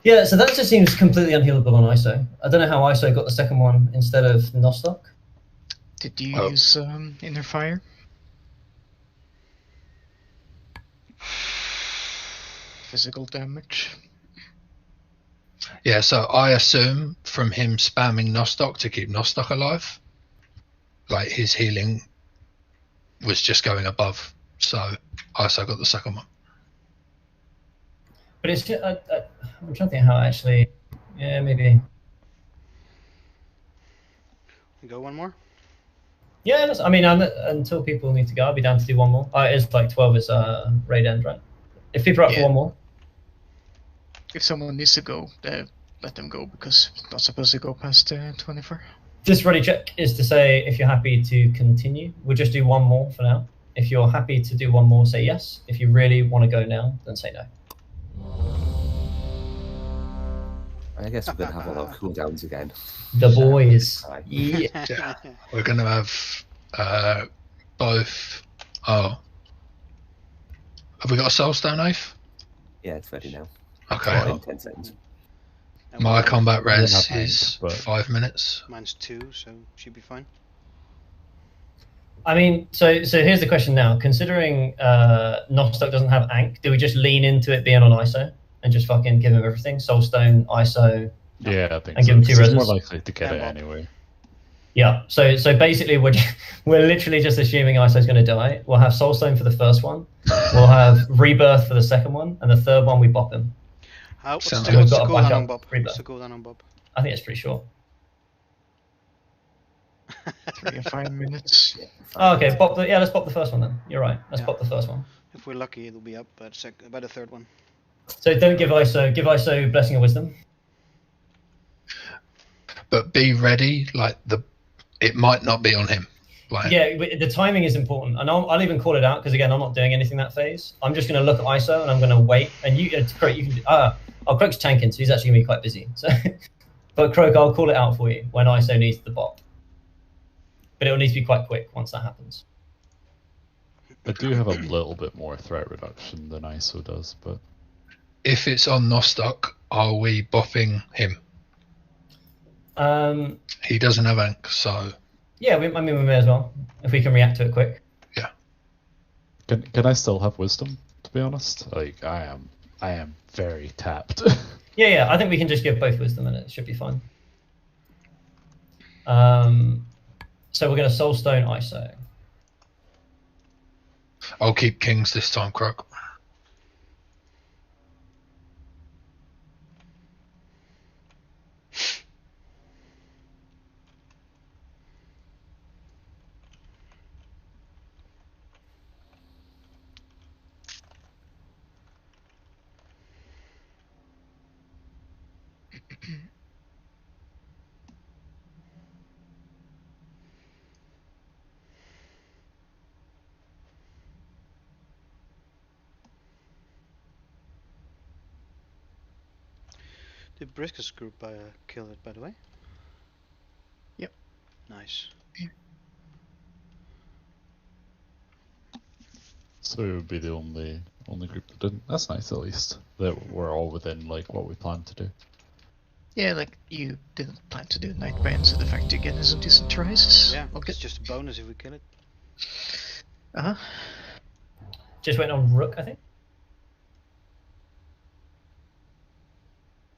Yeah, so that just seems completely unhealable on ISO. I don't know how ISO got the second one instead of Nostoc. Did you use Inner Fire? Physical damage. Yeah, so I assume from him spamming Nostoc to keep Nostoc alive, like his healing was just going above, so ISO got the second one. But it's just, I'm trying to think how actually, yeah, maybe. Go one more? Yeah, I mean, until people need to go, I'll be down to do one more. It's like 12 is raid end, right? If people are up for one more. If someone needs to go, let them go, because it's not supposed to go past 24. Just ready check is to say if you're happy to continue. We'll just do one more for now. If you're happy to do one more, say yes. If you really want to go now, then say no. I guess we're going to have all our cooldowns again. The boys. Yeah. Yeah. We're going to have both. Oh. Have we got a Soulstone Oath? Yeah, it's ready now. Okay. In 10 seconds. My combat res have is but 5 minutes. Mine's 2, so should be fine. I mean, so here's the question now. Considering Nostoc doesn't have Ankh, do we just lean into it being on ISO and just fucking give him everything? Soulstone, ISO. Yeah, I think and so. give him 2 He's more reses? likely to get it anyway. Yeah. So basically, we're literally just assuming ISO's going to die. We'll have Soulstone for the first one. We'll have Rebirth for the second one, and the third one we bop him. What's Sounds the good. We've got a cooldown backup on Bob? Rebirth. What's the cooldown on Bob? I think it's pretty short. 3 or 5 minutes. Oh, okay. Let's pop the first one then. You're right. Let's pop the first one. If we're lucky, it'll be up by the third one. So don't give ISO Blessing of Wisdom. But be ready, like it might not be on him. Like, Yeah, the timing is important, and I'll even call it out because again, I'm not doing anything that phase. I'm just going to look at ISO and I'm going to wait. And Croak, you can. Croak's tanking, so he's actually going to be quite busy. So, but Croak, I'll call it out for you when ISO needs the bot. But it'll need to be quite quick once that happens. I do have a little bit more threat reduction than ISO does, but if it's on Nostoc, are we bopping him? He doesn't have Ankh, so yeah, we may as well if we can react to it quick. Yeah. Can I still have wisdom? To be honest, like I am very tapped. Yeah, I think we can just give both wisdom and it should be fine. So we're going to Soulstone ISO. I'll keep Kings this time, Croak. Did Briscoe's group kill it, by the way? Yep. Nice. So we would be the only group that didn't. That's nice, at least. That we're all within like what we planned to do. Yeah, like you didn't plan to do Nightbane, so the fact you get some decent tries. Yeah, Okay. it's just a bonus if we kill it. Uh huh. Just waiting on Rook, I think.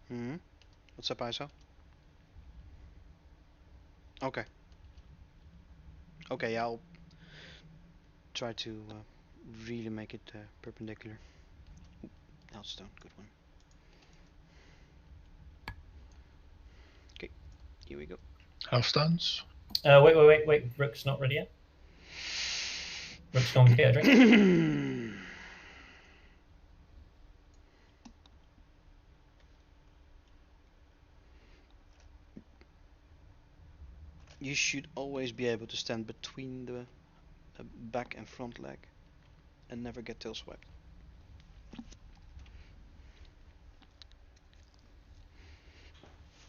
Hmm. What's up, ISO? Okay. Okay, yeah, I'll try to really make it perpendicular. Ooh, Elstone, good one. Okay, here we go. Healthstones. Wait. Rook's not ready yet. Rook's gone to get a drink. You should always be able to stand between the back and front leg and never get tail swiped.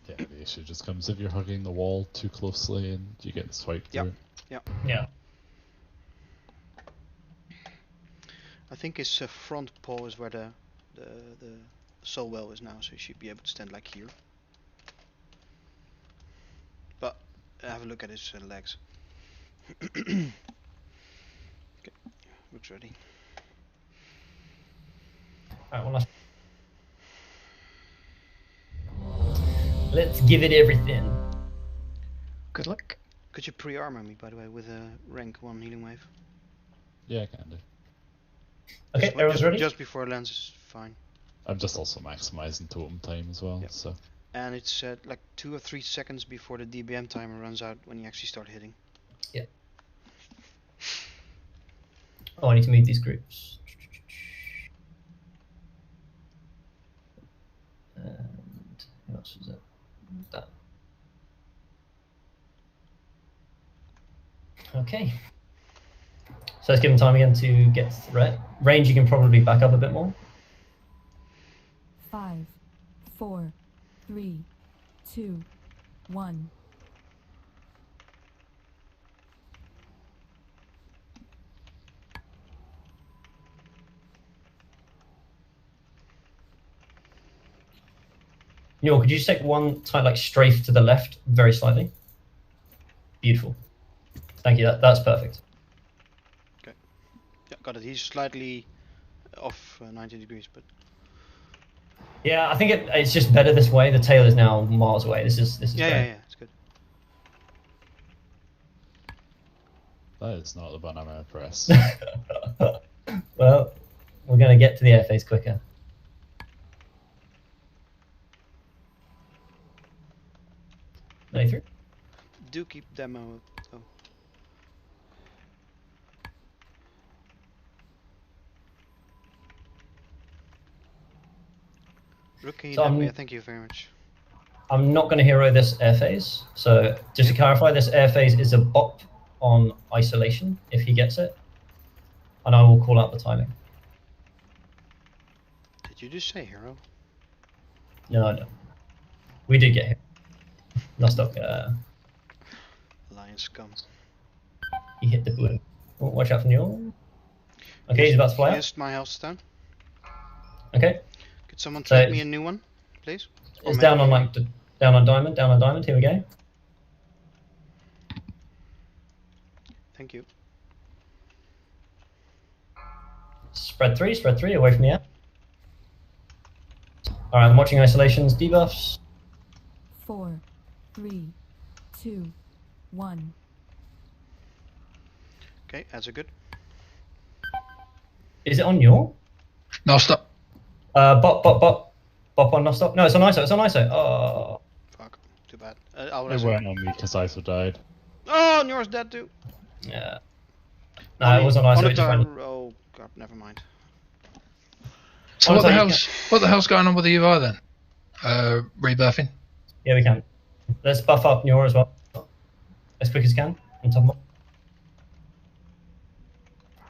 Yeah, the issue just comes if you're hugging the wall too closely and you get swiped through. Yep. Yeah. I think his front paw is where the soul well is now, so you should be able to stand like here. But have a look at his legs. Okay, looks ready. Alright, one last. Let's give it everything. Good luck. Could you pre-armor me, by the way, with a rank 1 healing wave? Yeah, I can do. Okay, everyone's ready? Just before lands is fine. I'm just also maximizing totem time as well, so. And it's like 2 or 3 seconds before the DBM timer runs out when you actually start hitting. Yeah. Oh, I need to move these groups. And who else is it? That. Okay. So let's give them time again to get threat. Range, you can probably back up a bit more. 5, 4, 3, 2, 1. Njor, could you just take one tight, like strafe to the left, very slightly? Beautiful. Thank you. That's perfect. Okay. Yeah, got it. He's slightly off 90 degrees, but. Yeah, I think it's just better this way. The tail is now miles away. This is Yeah, great. yeah, it's good. That is not the button I'm gonna press. Well, we're going to get to the airface quicker. Through. Do keep demo. Oh. Rookie, So thank you very much. I'm not going to hero this air phase. So just to clarify, this air phase is a bop on isolation if he gets it. And I will call out the timing. Did you just say hero? No, I don't. We did get him. Nostock, Lion scum. he hit the blue. Oh, watch out for Njor. Okay, he's about to fly out. Missed my health stone. Okay. Could someone So trade me a new one, please? It's down on like down on diamond. Here we go. Thank you. Spread three away from the air. All right, I'm watching isolations, debuffs. 4, 3, 2, 1. Okay, that's a good. Is it on Njor? No, stop. Bop on Nostock. No, it's on ISO. Oh. Fuck, too bad. I'll It weren't on me because ISO died. Oh, Njor's dead too. Yeah. No, it was on ISO. It just ran. Oh god, never mind. So what the hell's going on with the UI then? Rebirthing? Yeah, we can. Let's buff up Njor as well. As quick as you can. On top of him.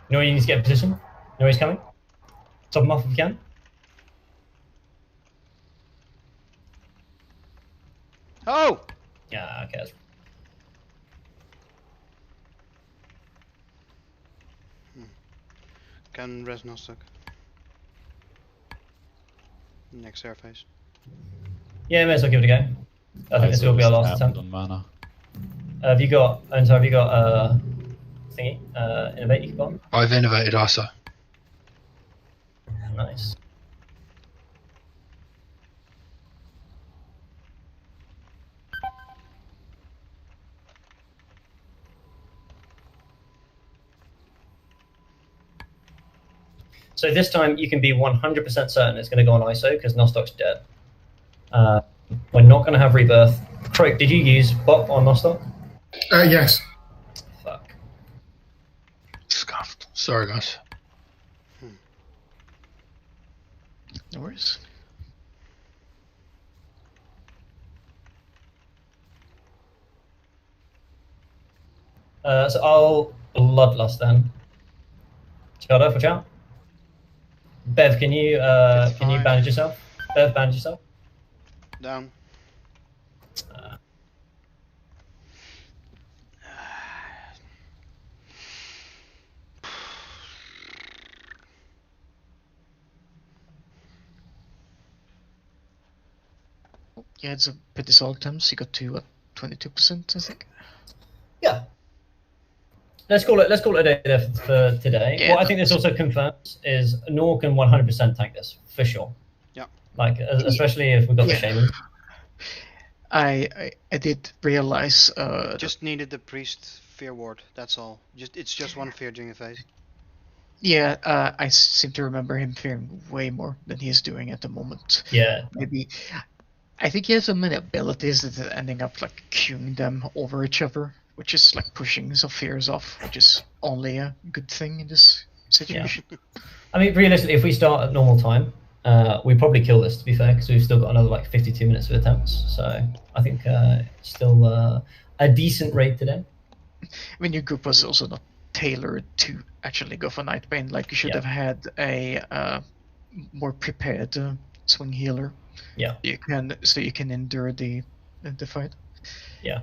You know you need to get in position? You know he's coming? Top him off if you can. Oh! Yeah, okay. Can res Nostoc. Next airface. Yeah, may as well give it a go. I think this will be our last attempt. On mana. Have you got thingy? Innovate you can go I've innovated ISO. on? Nice. So this time you can be 100% certain it's going to go on ISO because Nostoc's dead. We're not going to have rebirth. Croak, did you use bot on Nostoc? Yes. Fuck. Scuffed. Sorry, guys. No worries. So I'll Bloodlust then. Shadow for chat. Bev, can you bandage yourself? Bev, bandage yourself. Down. Yeah, it's a pretty solid temps. You got to 22%, I think. Yeah. Let's call it a day there for today. Yeah, what I think this also confirms is Nor can 100% tank this for sure. Yeah. Like especially if we've got the shaman. I did realize. Just needed the priest fear ward. That's all. It's just one fear during the phase. Yeah, I seem to remember him fearing way more than he is doing at the moment. Yeah. Maybe. I think he has so many abilities that are ending up like queuing them over each other, which is like pushing some fears off, which is only a good thing in this situation. Yeah. I mean, realistically, if we start at normal time, we probably kill this, to be fair, because we've still got another like 52 minutes of attempts. So I think it's still a decent raid today. I mean, your group was also not tailored to actually go for Nightbane. Like you should have had a more prepared swing healer. Yeah. You can endure the fight. Yeah.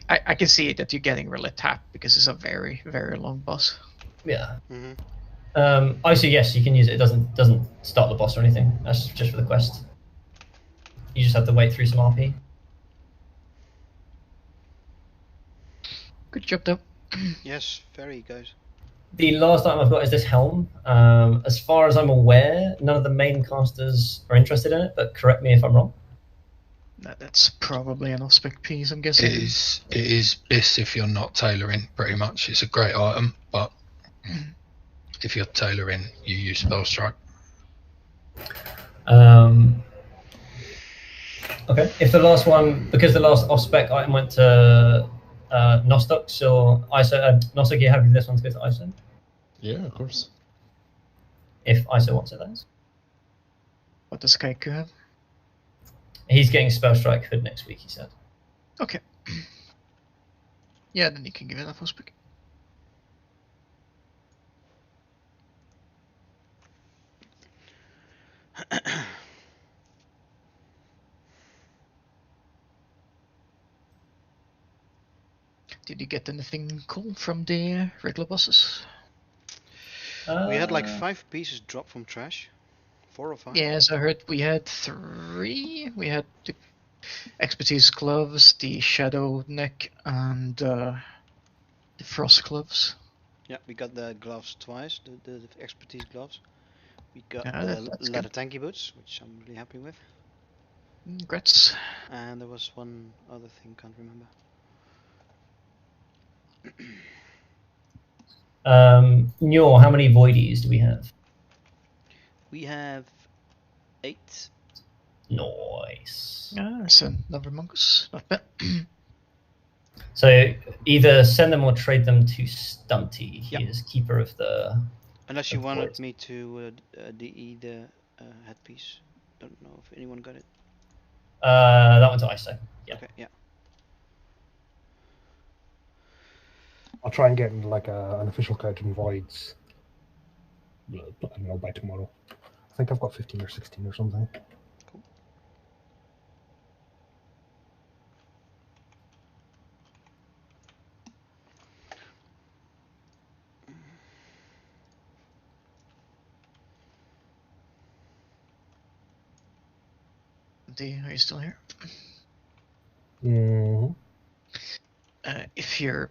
I can see that you're getting really tapped because it's a very, very long boss. Yeah. Mm-hmm. ISO, yes, you can use it. It doesn't start the boss or anything. That's just for the quest. You just have to wait through some RP. Good job, though. Yes, very good. The last item I've got is this helm. As far as I'm aware, none of the main casters are interested in it, but correct me if I'm wrong. That's probably an off-spec piece, I'm guessing. It is BIS if you're not tailoring, pretty much. It's a great item, but if you're tailoring, you use Spell Strike. Okay, if the last one, because the last off-spec item went to Nostoc, so ISO, Nostoc, you happy with this one to go to ISO? Yeah, of course. If ISO wants it, that is. What does Kaiku have? He's getting Spell Strike Hood next week, he said. Okay. Yeah, then you can give it a full spec. Did you get anything cool from the regular bosses? We had like 5 pieces drop from trash. 4 or 5. Yes, I heard we had 3. We had the expertise gloves, the shadow neck, and the frost gloves. Yeah, we got the gloves twice, the expertise gloves. We got Yeah, the that's leather good. tanky boots, which I'm really happy with. Congrats. And there was one other thing, can't remember. Njor, how many voidies do we have? We have 8. Nice. Yeah, so another mongoose, not bad. So either send them or trade them to Stunty. He is keeper of the. Unless you wanted me to DE the headpiece. Don't know if anyone got it. That went to ISO. Yeah. Okay, yeah. I'll try and get like an official count in voids. I don't know, by tomorrow. I think I've got 15 or 16 or something. Cool. D, are you still here? Mhm. If you're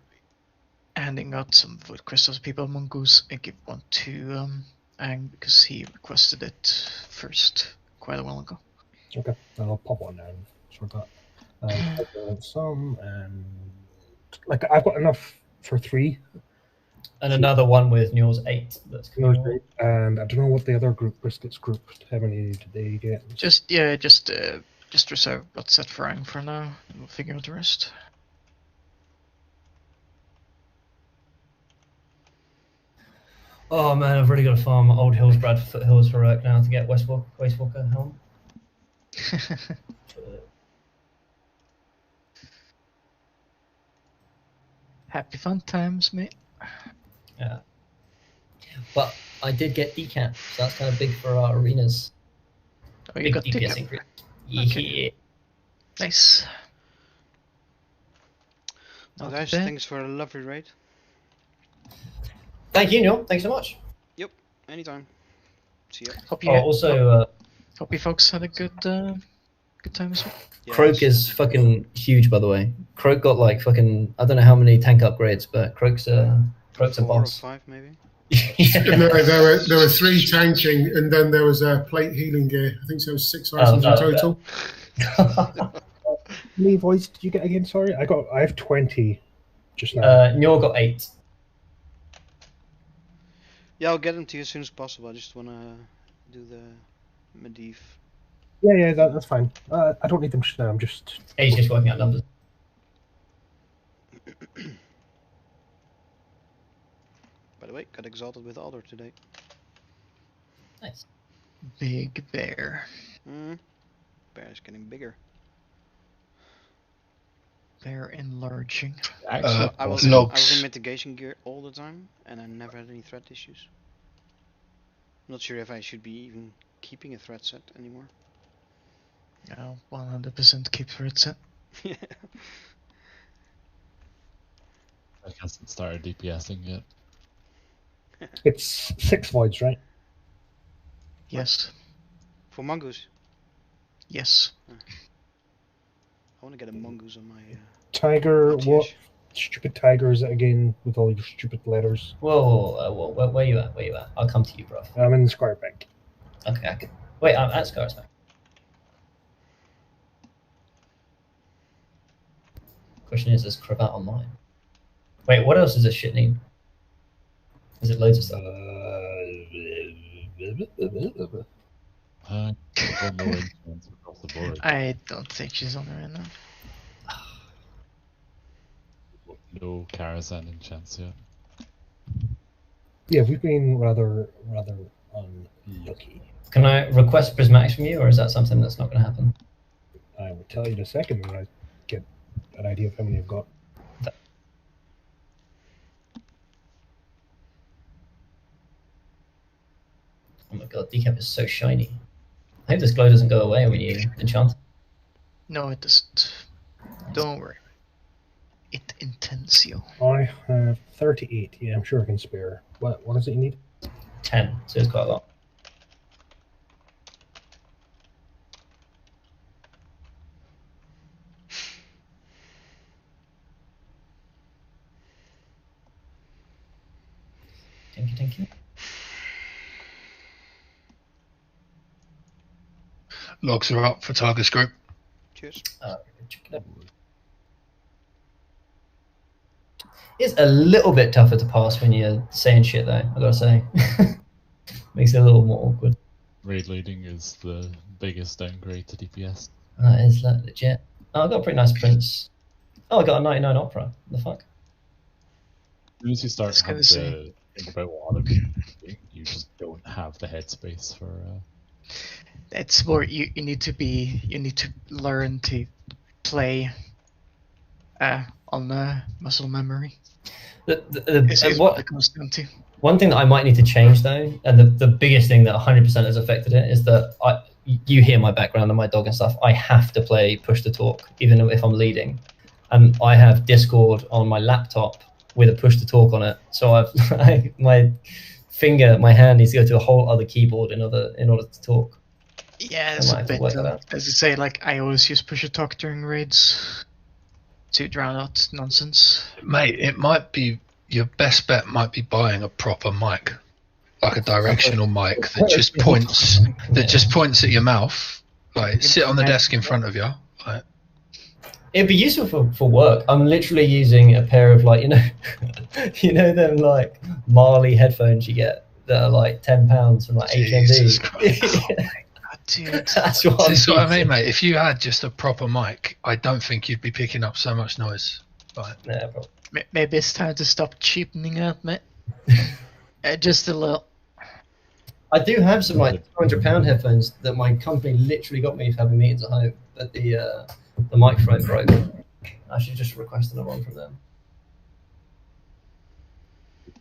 handing out some void crystals to people, Mongoose, I give one to Ang because he requested it first quite a while ago. Okay, I'll pop one now and sort that. I've got some, and like I've got enough for 3. And another one with Njor's 8. That's Yours cool. great. And I don't know what the other group, Brisket's group, how many did they get? Just reserve what's set for Ang for now, and we'll figure out the rest. Oh man, I've really got to farm Old Hillsbrad Foothills for Urk now to get Wastewalker helm. Happy fun times, mate. Yeah. But I did get decamp, so that's kind of big for our arenas. Oh, you Big got DPS decamp. increase. Okay. Yeah. Nice. Well, Not guys, bad. thanks for a lovely raid. Thank you, Njor. Thanks so much. Yep, anytime. See ya. Hope you, Also, hope you folks had a good time as well. Yeah, Croak is fucking huge, by the way. Croak got like fucking, I don't know how many tank upgrades, but Croak's a 4 or boss. 5 maybe. Yeah. No, there were 3 tanking, and then there was a plate healing gear. I think there was 6 items in total. How many voids did you get again? Sorry, I have 20 just now. Njor got 8. Yeah, I'll get them to you as soon as possible. I just wanna do the Medivh. Yeah, that's fine. I don't need them just now. I'm just. He's just working out numbers. By the way, got exalted with Alder today. Nice. Big bear. Bear is getting bigger. Bear enlarging. I was logs. in mitigation gear all the time, and I never had any threat issues. I'm not sure if I should be even keeping a threat set anymore. Yeah, 100% keep for it set. Yeah. I hasn't started DPSing yet. It's 6 voids, right? Yes. For mongoose. Yes. I want to get a mongoose on my. Tiger, my what TH. stupid tiger is it again with all your stupid letters? Whoa, where you at? Where you at? I'll come to you, bro. I'm in the Squire Bank. Okay, I can. Wait, I'm at Scar's Bank. Question is Cravat online? Wait, what else does this shit need? Is it loads of stuff? Across the board. I don't think she's on there right now. No Karazhan enchants yet. Yeah, we've been rather unlucky. Can I request prismatics from you, or is that something that's not going to happen? I will tell you in a second when I get an idea of how many I've got. Oh my god, decap is so shiny. I hope this glow doesn't go away when you enchant. No, it doesn't. Don't worry. It intensio. I have 38. Yeah, I'm sure I can spare. What is it you need? 10, so it's quite a lot. Thank you. Logs are up for Tiger's group. Cheers. It's a little bit tougher to pass when you're saying shit, though, I gotta say. Makes it a little more awkward. Raid leading is the biggest downgrade to DPS. That is legit. Oh, I got a pretty nice prince. Oh, I got a 99 opera. What the fuck? As soon as you start Just having gonna to say. think about what other people are doing, you just don't have the headspace for. It's more you need to learn to play on muscle memory. Is what it comes down to. One thing that I might need to change, though, and the biggest thing that 100% has affected it, is that you hear my background and my dog and stuff. I have to play push to talk, even if I'm leading. And I have Discord on my laptop with a push to talk on it. So my hand needs to go to a whole other keyboard in order to talk. Yeah, I it's might a have to bit. work that out. As I say, like I always use push a talk during raids to drown out nonsense. Mate, it might be your best bet. Might be buying a proper mic, like a directional mic that just points at your mouth. Like sit on the desk in front of you. Like, It'd be useful for work. I'm literally using a pair of like you know them like Marley headphones you get that are like £10 from like Jesus HMV. Christ. Dude, That's what This is I'm what I mean, using. mate. If you had just a proper mic, I don't think you'd be picking up so much noise. Like, Yeah, bro. maybe it's time to stop cheapening out, mate. Just a little. I do have some like £200 headphones that my company literally got me for having meetings at home, but the microphone broke. I should just request another one from them.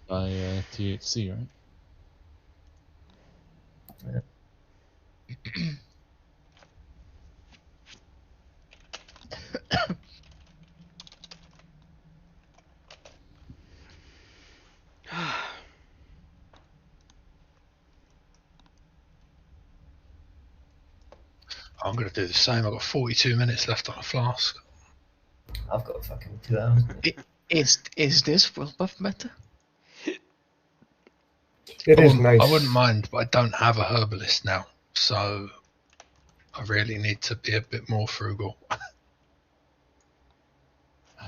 By THC, right? Yeah. I'm gonna do the same. I've got 42 minutes left on a flask. I've got fucking 2 hours. Is this world buff meta? It is nice. I wouldn't mind, but I don't have a herbalist now, so I really need to be a bit more frugal.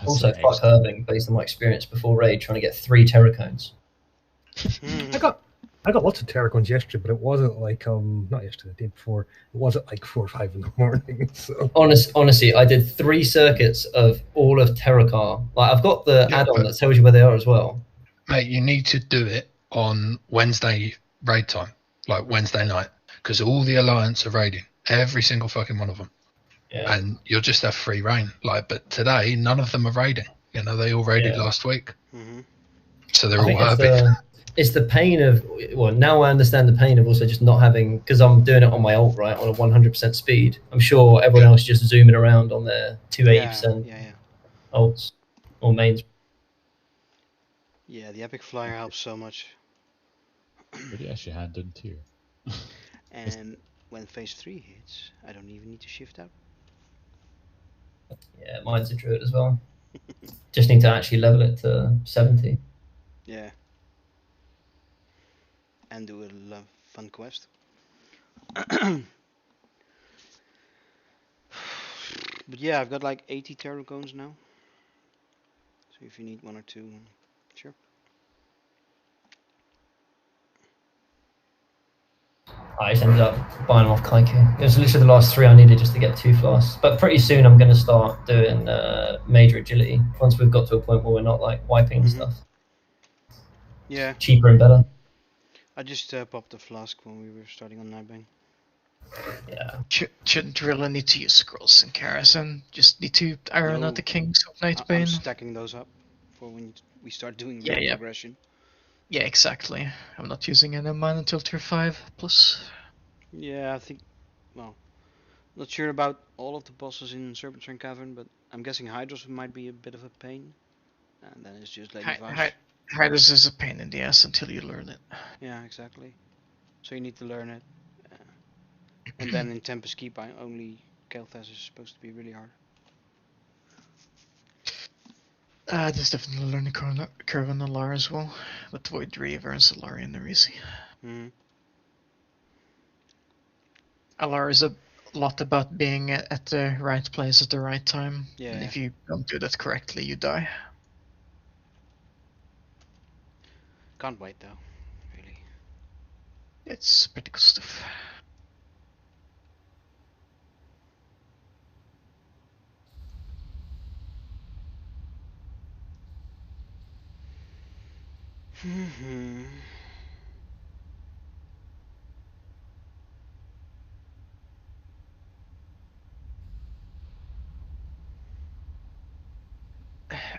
Also, fuck herbing based on my experience before raid, trying to get 3 terracones. I got lots of terracones yesterday, but it wasn't like not yesterday, the day before. It wasn't like 4 or 5 in the morning. So Honestly, I did 3 circuits of all of Terracar. Like I've got the add-on that tells you where they are as well. Mate, you need to do it on Wednesday raid time, like Wednesday night, because all the Alliance are raiding, every single fucking one of them. Yeah. And you'll just have free reign. Like, but today none of them are raiding. You know, they all raided last week, so they're all herbing. It's the pain of, well, now I understand the pain of also just not having, because I'm doing it on my ult, right, on a 100% speed. I'm sure everyone else is just zooming around on their 280% ults or mains. Yeah, the epic flyer helps so much. But yeah, she hand in tier. And when phase 3 hits, I don't even need to shift out. Yeah, mine's a druid as well. Just need to actually level it to 70. Yeah. And do a fun quest. But yeah, I've got like 80 terracones now. So if you need 1 or 2, sure. I just ended up buying them off Kaiku. It was literally the last 3 I needed just to get 2 flasks. But pretty soon I'm going to start doing major agility once we've got to a point where we're not like wiping stuff. Yeah. Cheaper and better. I just popped a flask when we were starting on Nightbane. Yeah. Shouldn't really need to use scrolls in Karazhan. Just need to iron out the Kings of I'm Nightbane. stacking those up for when we start doing rank progression. Yeah, exactly. I'm not using any of mine until tier 5 plus. Yeah, I think, well, not sure about all of the bosses in Serpentine Cavern, but I'm guessing Hydros might be a bit of a pain. And then it's just Lady Vaz. Hydros is a pain in the ass until you learn it. Yeah, exactly. So you need to learn it. And then in Tempest Keep, only Kel'Thas is supposed to be really hard. There's definitely a learning curve on Alara as well. But Void Reaver and Solarian are easy. Alara is a lot about being at the right place at the right time. Yeah. And if you don't do that correctly, you die. Can't wait though, really. It's pretty cool stuff.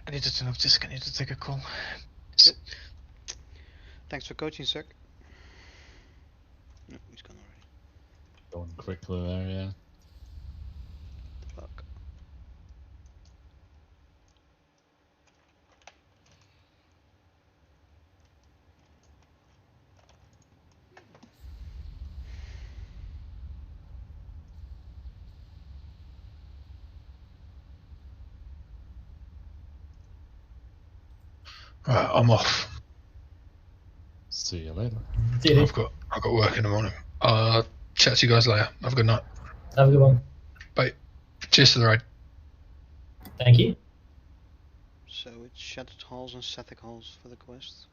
I need to turn off this. I need to take a call. Yep. Thanks for coaching, sir. No, he's gone already. Going quickly there, yeah. Fuck. Right, I'm off. See you later. See you, dude. I've got work in the morning. Chat to you guys later. Have a good night. Have a good one. Bye. Cheers to the ride. Thank you. So it's Shattered Halls and Static Halls for the quest.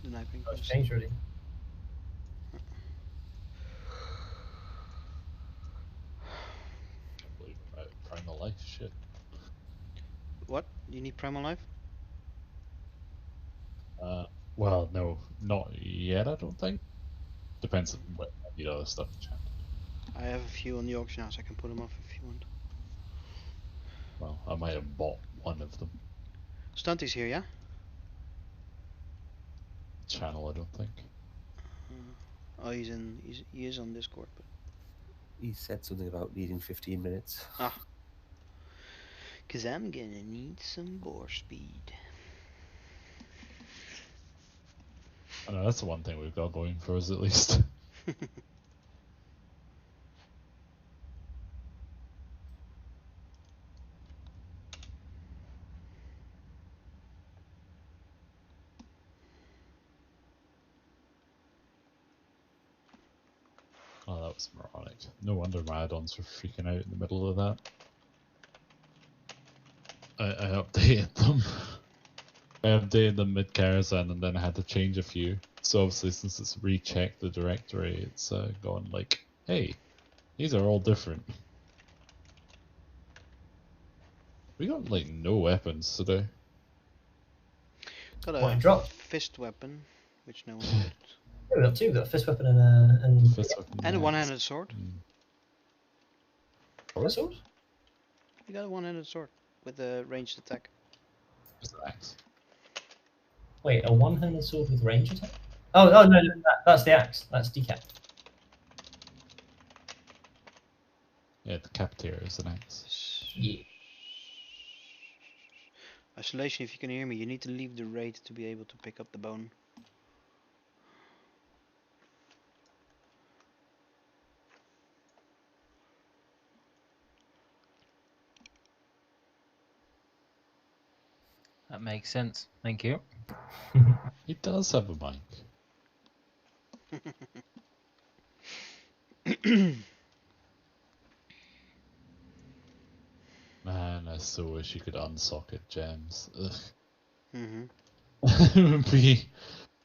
The Nightwing quest. Change already. Can't believe I'm out of Primal Life. Shit. What? You need Primal Life? Well, no, not yet. I don't think. Depends on what I need other stuff to chat. I have a few on the auction house. I can put them off if you want. Well, I might have bought one of them. Stunty's here, yeah? Channel, I don't think. Oh, he is on Discord, but He said something about needing 15 minutes. ah, cause I'm gonna need some boar speed. I know that's the one thing we've got going for us at least. Oh, that was moronic. No wonder my add-ons were freaking out in the middle of that. I updated them. I updated them mid Karazhan and then I had to change a few. So obviously since it's rechecked the directory, it's gone like, hey, these are all different. We got like no weapons today. Got What, a drop? fist weapon, which no one wanted. Yeah, we got two. We got a fist weapon and Fist weapon, And a yeah. one-handed sword. What sword? You got a one-handed sword with a ranged attack. Just an axe. Wait, a one-handed sword with range attack? Oh no, that's the axe. That's decap. Yeah, the Capitator is an axe. Yeah. Isolation, if you can hear me, you need to leave the raid to be able to pick up the bone. That makes sense. Thank you. He does have a mic. Man, I so wish you could unsocket gems. Ugh. It would be...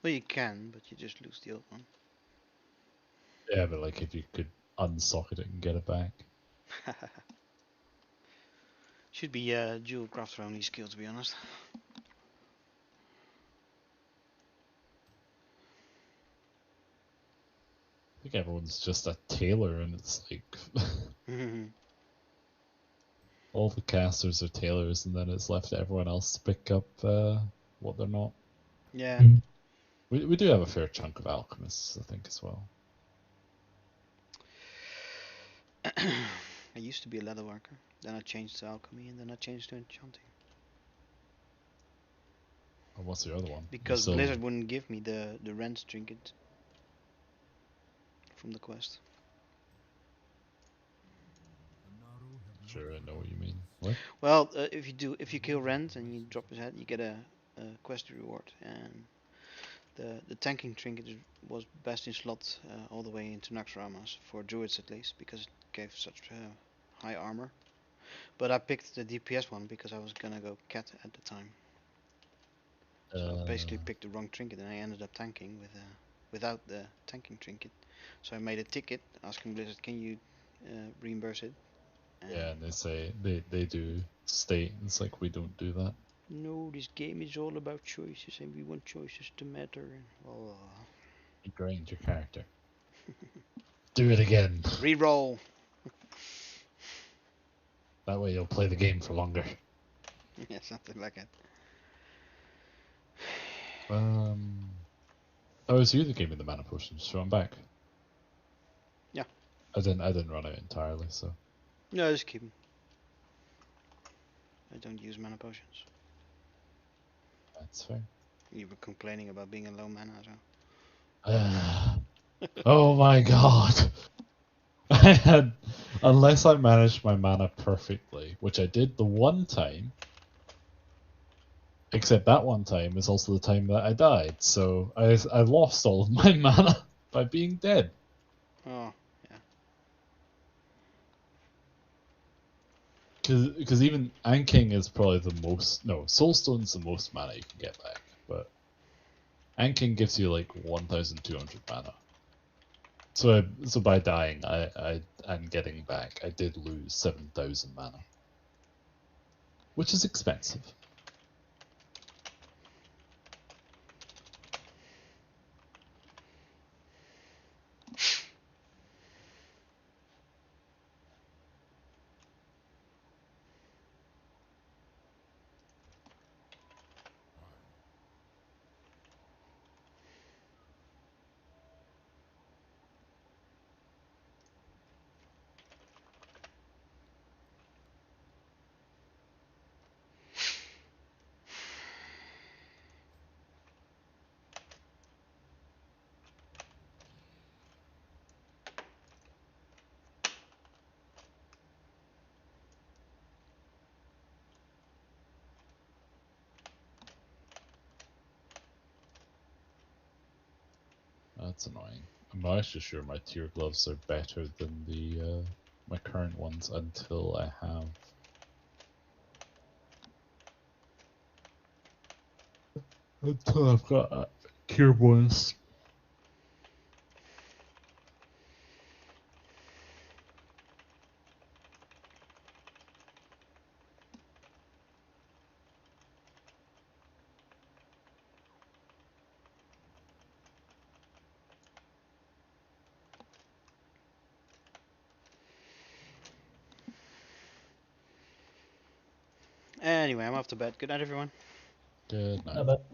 Well, you can, but you just lose the old one. Yeah, but like if you could unsocket it and get it back. Should be dual crafter only skill, to be honest. I think everyone's just a tailor and it's like... all the casters are tailors and then it's left to everyone else to pick up what they're not. Yeah. We do have a fair chunk of alchemists, I think, as well. I used to be a leather worker, then I changed to alchemy, and then I changed to enchanting. And what's the other one? Because Still... Blizzard wouldn't give me the rent trinket from the quest. Sure, I know what you mean. What? Well, if you kill Rent and you drop his head, you get a quest reward, and the tanking trinket was best in slot all the way into Naxxramas for druids at least, because it gave such high armor. But I picked the DPS one because I was gonna go cat at the time. So I basically picked the wrong trinket, and I ended up tanking without the tanking trinket. So I made a ticket asking Blizzard, can you reimburse it? Yeah, and they say they do state it's like we don't do that. No, this game is all about choices, and we want choices to matter. Oh. You grind your character. Do it again. Reroll. That way you'll play the game for longer. Yeah, something like that. Oh, it's you that gave me the mana potions, so I'm back. Yeah. I didn't run out entirely, so. No, just keep them. I don't use mana potions. That's fair. You were complaining about being a low mana, so. Oh my god! I had, unless I managed my mana perfectly, which I did the one time, Except that one time is also the time that I died, so I lost all of my mana by being dead. Oh, yeah. Because even Anking is probably the most... No, Soulstone's the most mana you can get back, but Anking gives you like 1,200 mana. So by dying and getting back, I did lose 7,000 mana. Which is expensive. That's annoying. I'm not actually sure my tier gloves are better than the my current ones until I have. Until I've got a tier bonus. Anyway, I'm off to bed. Good night, everyone. Good night. But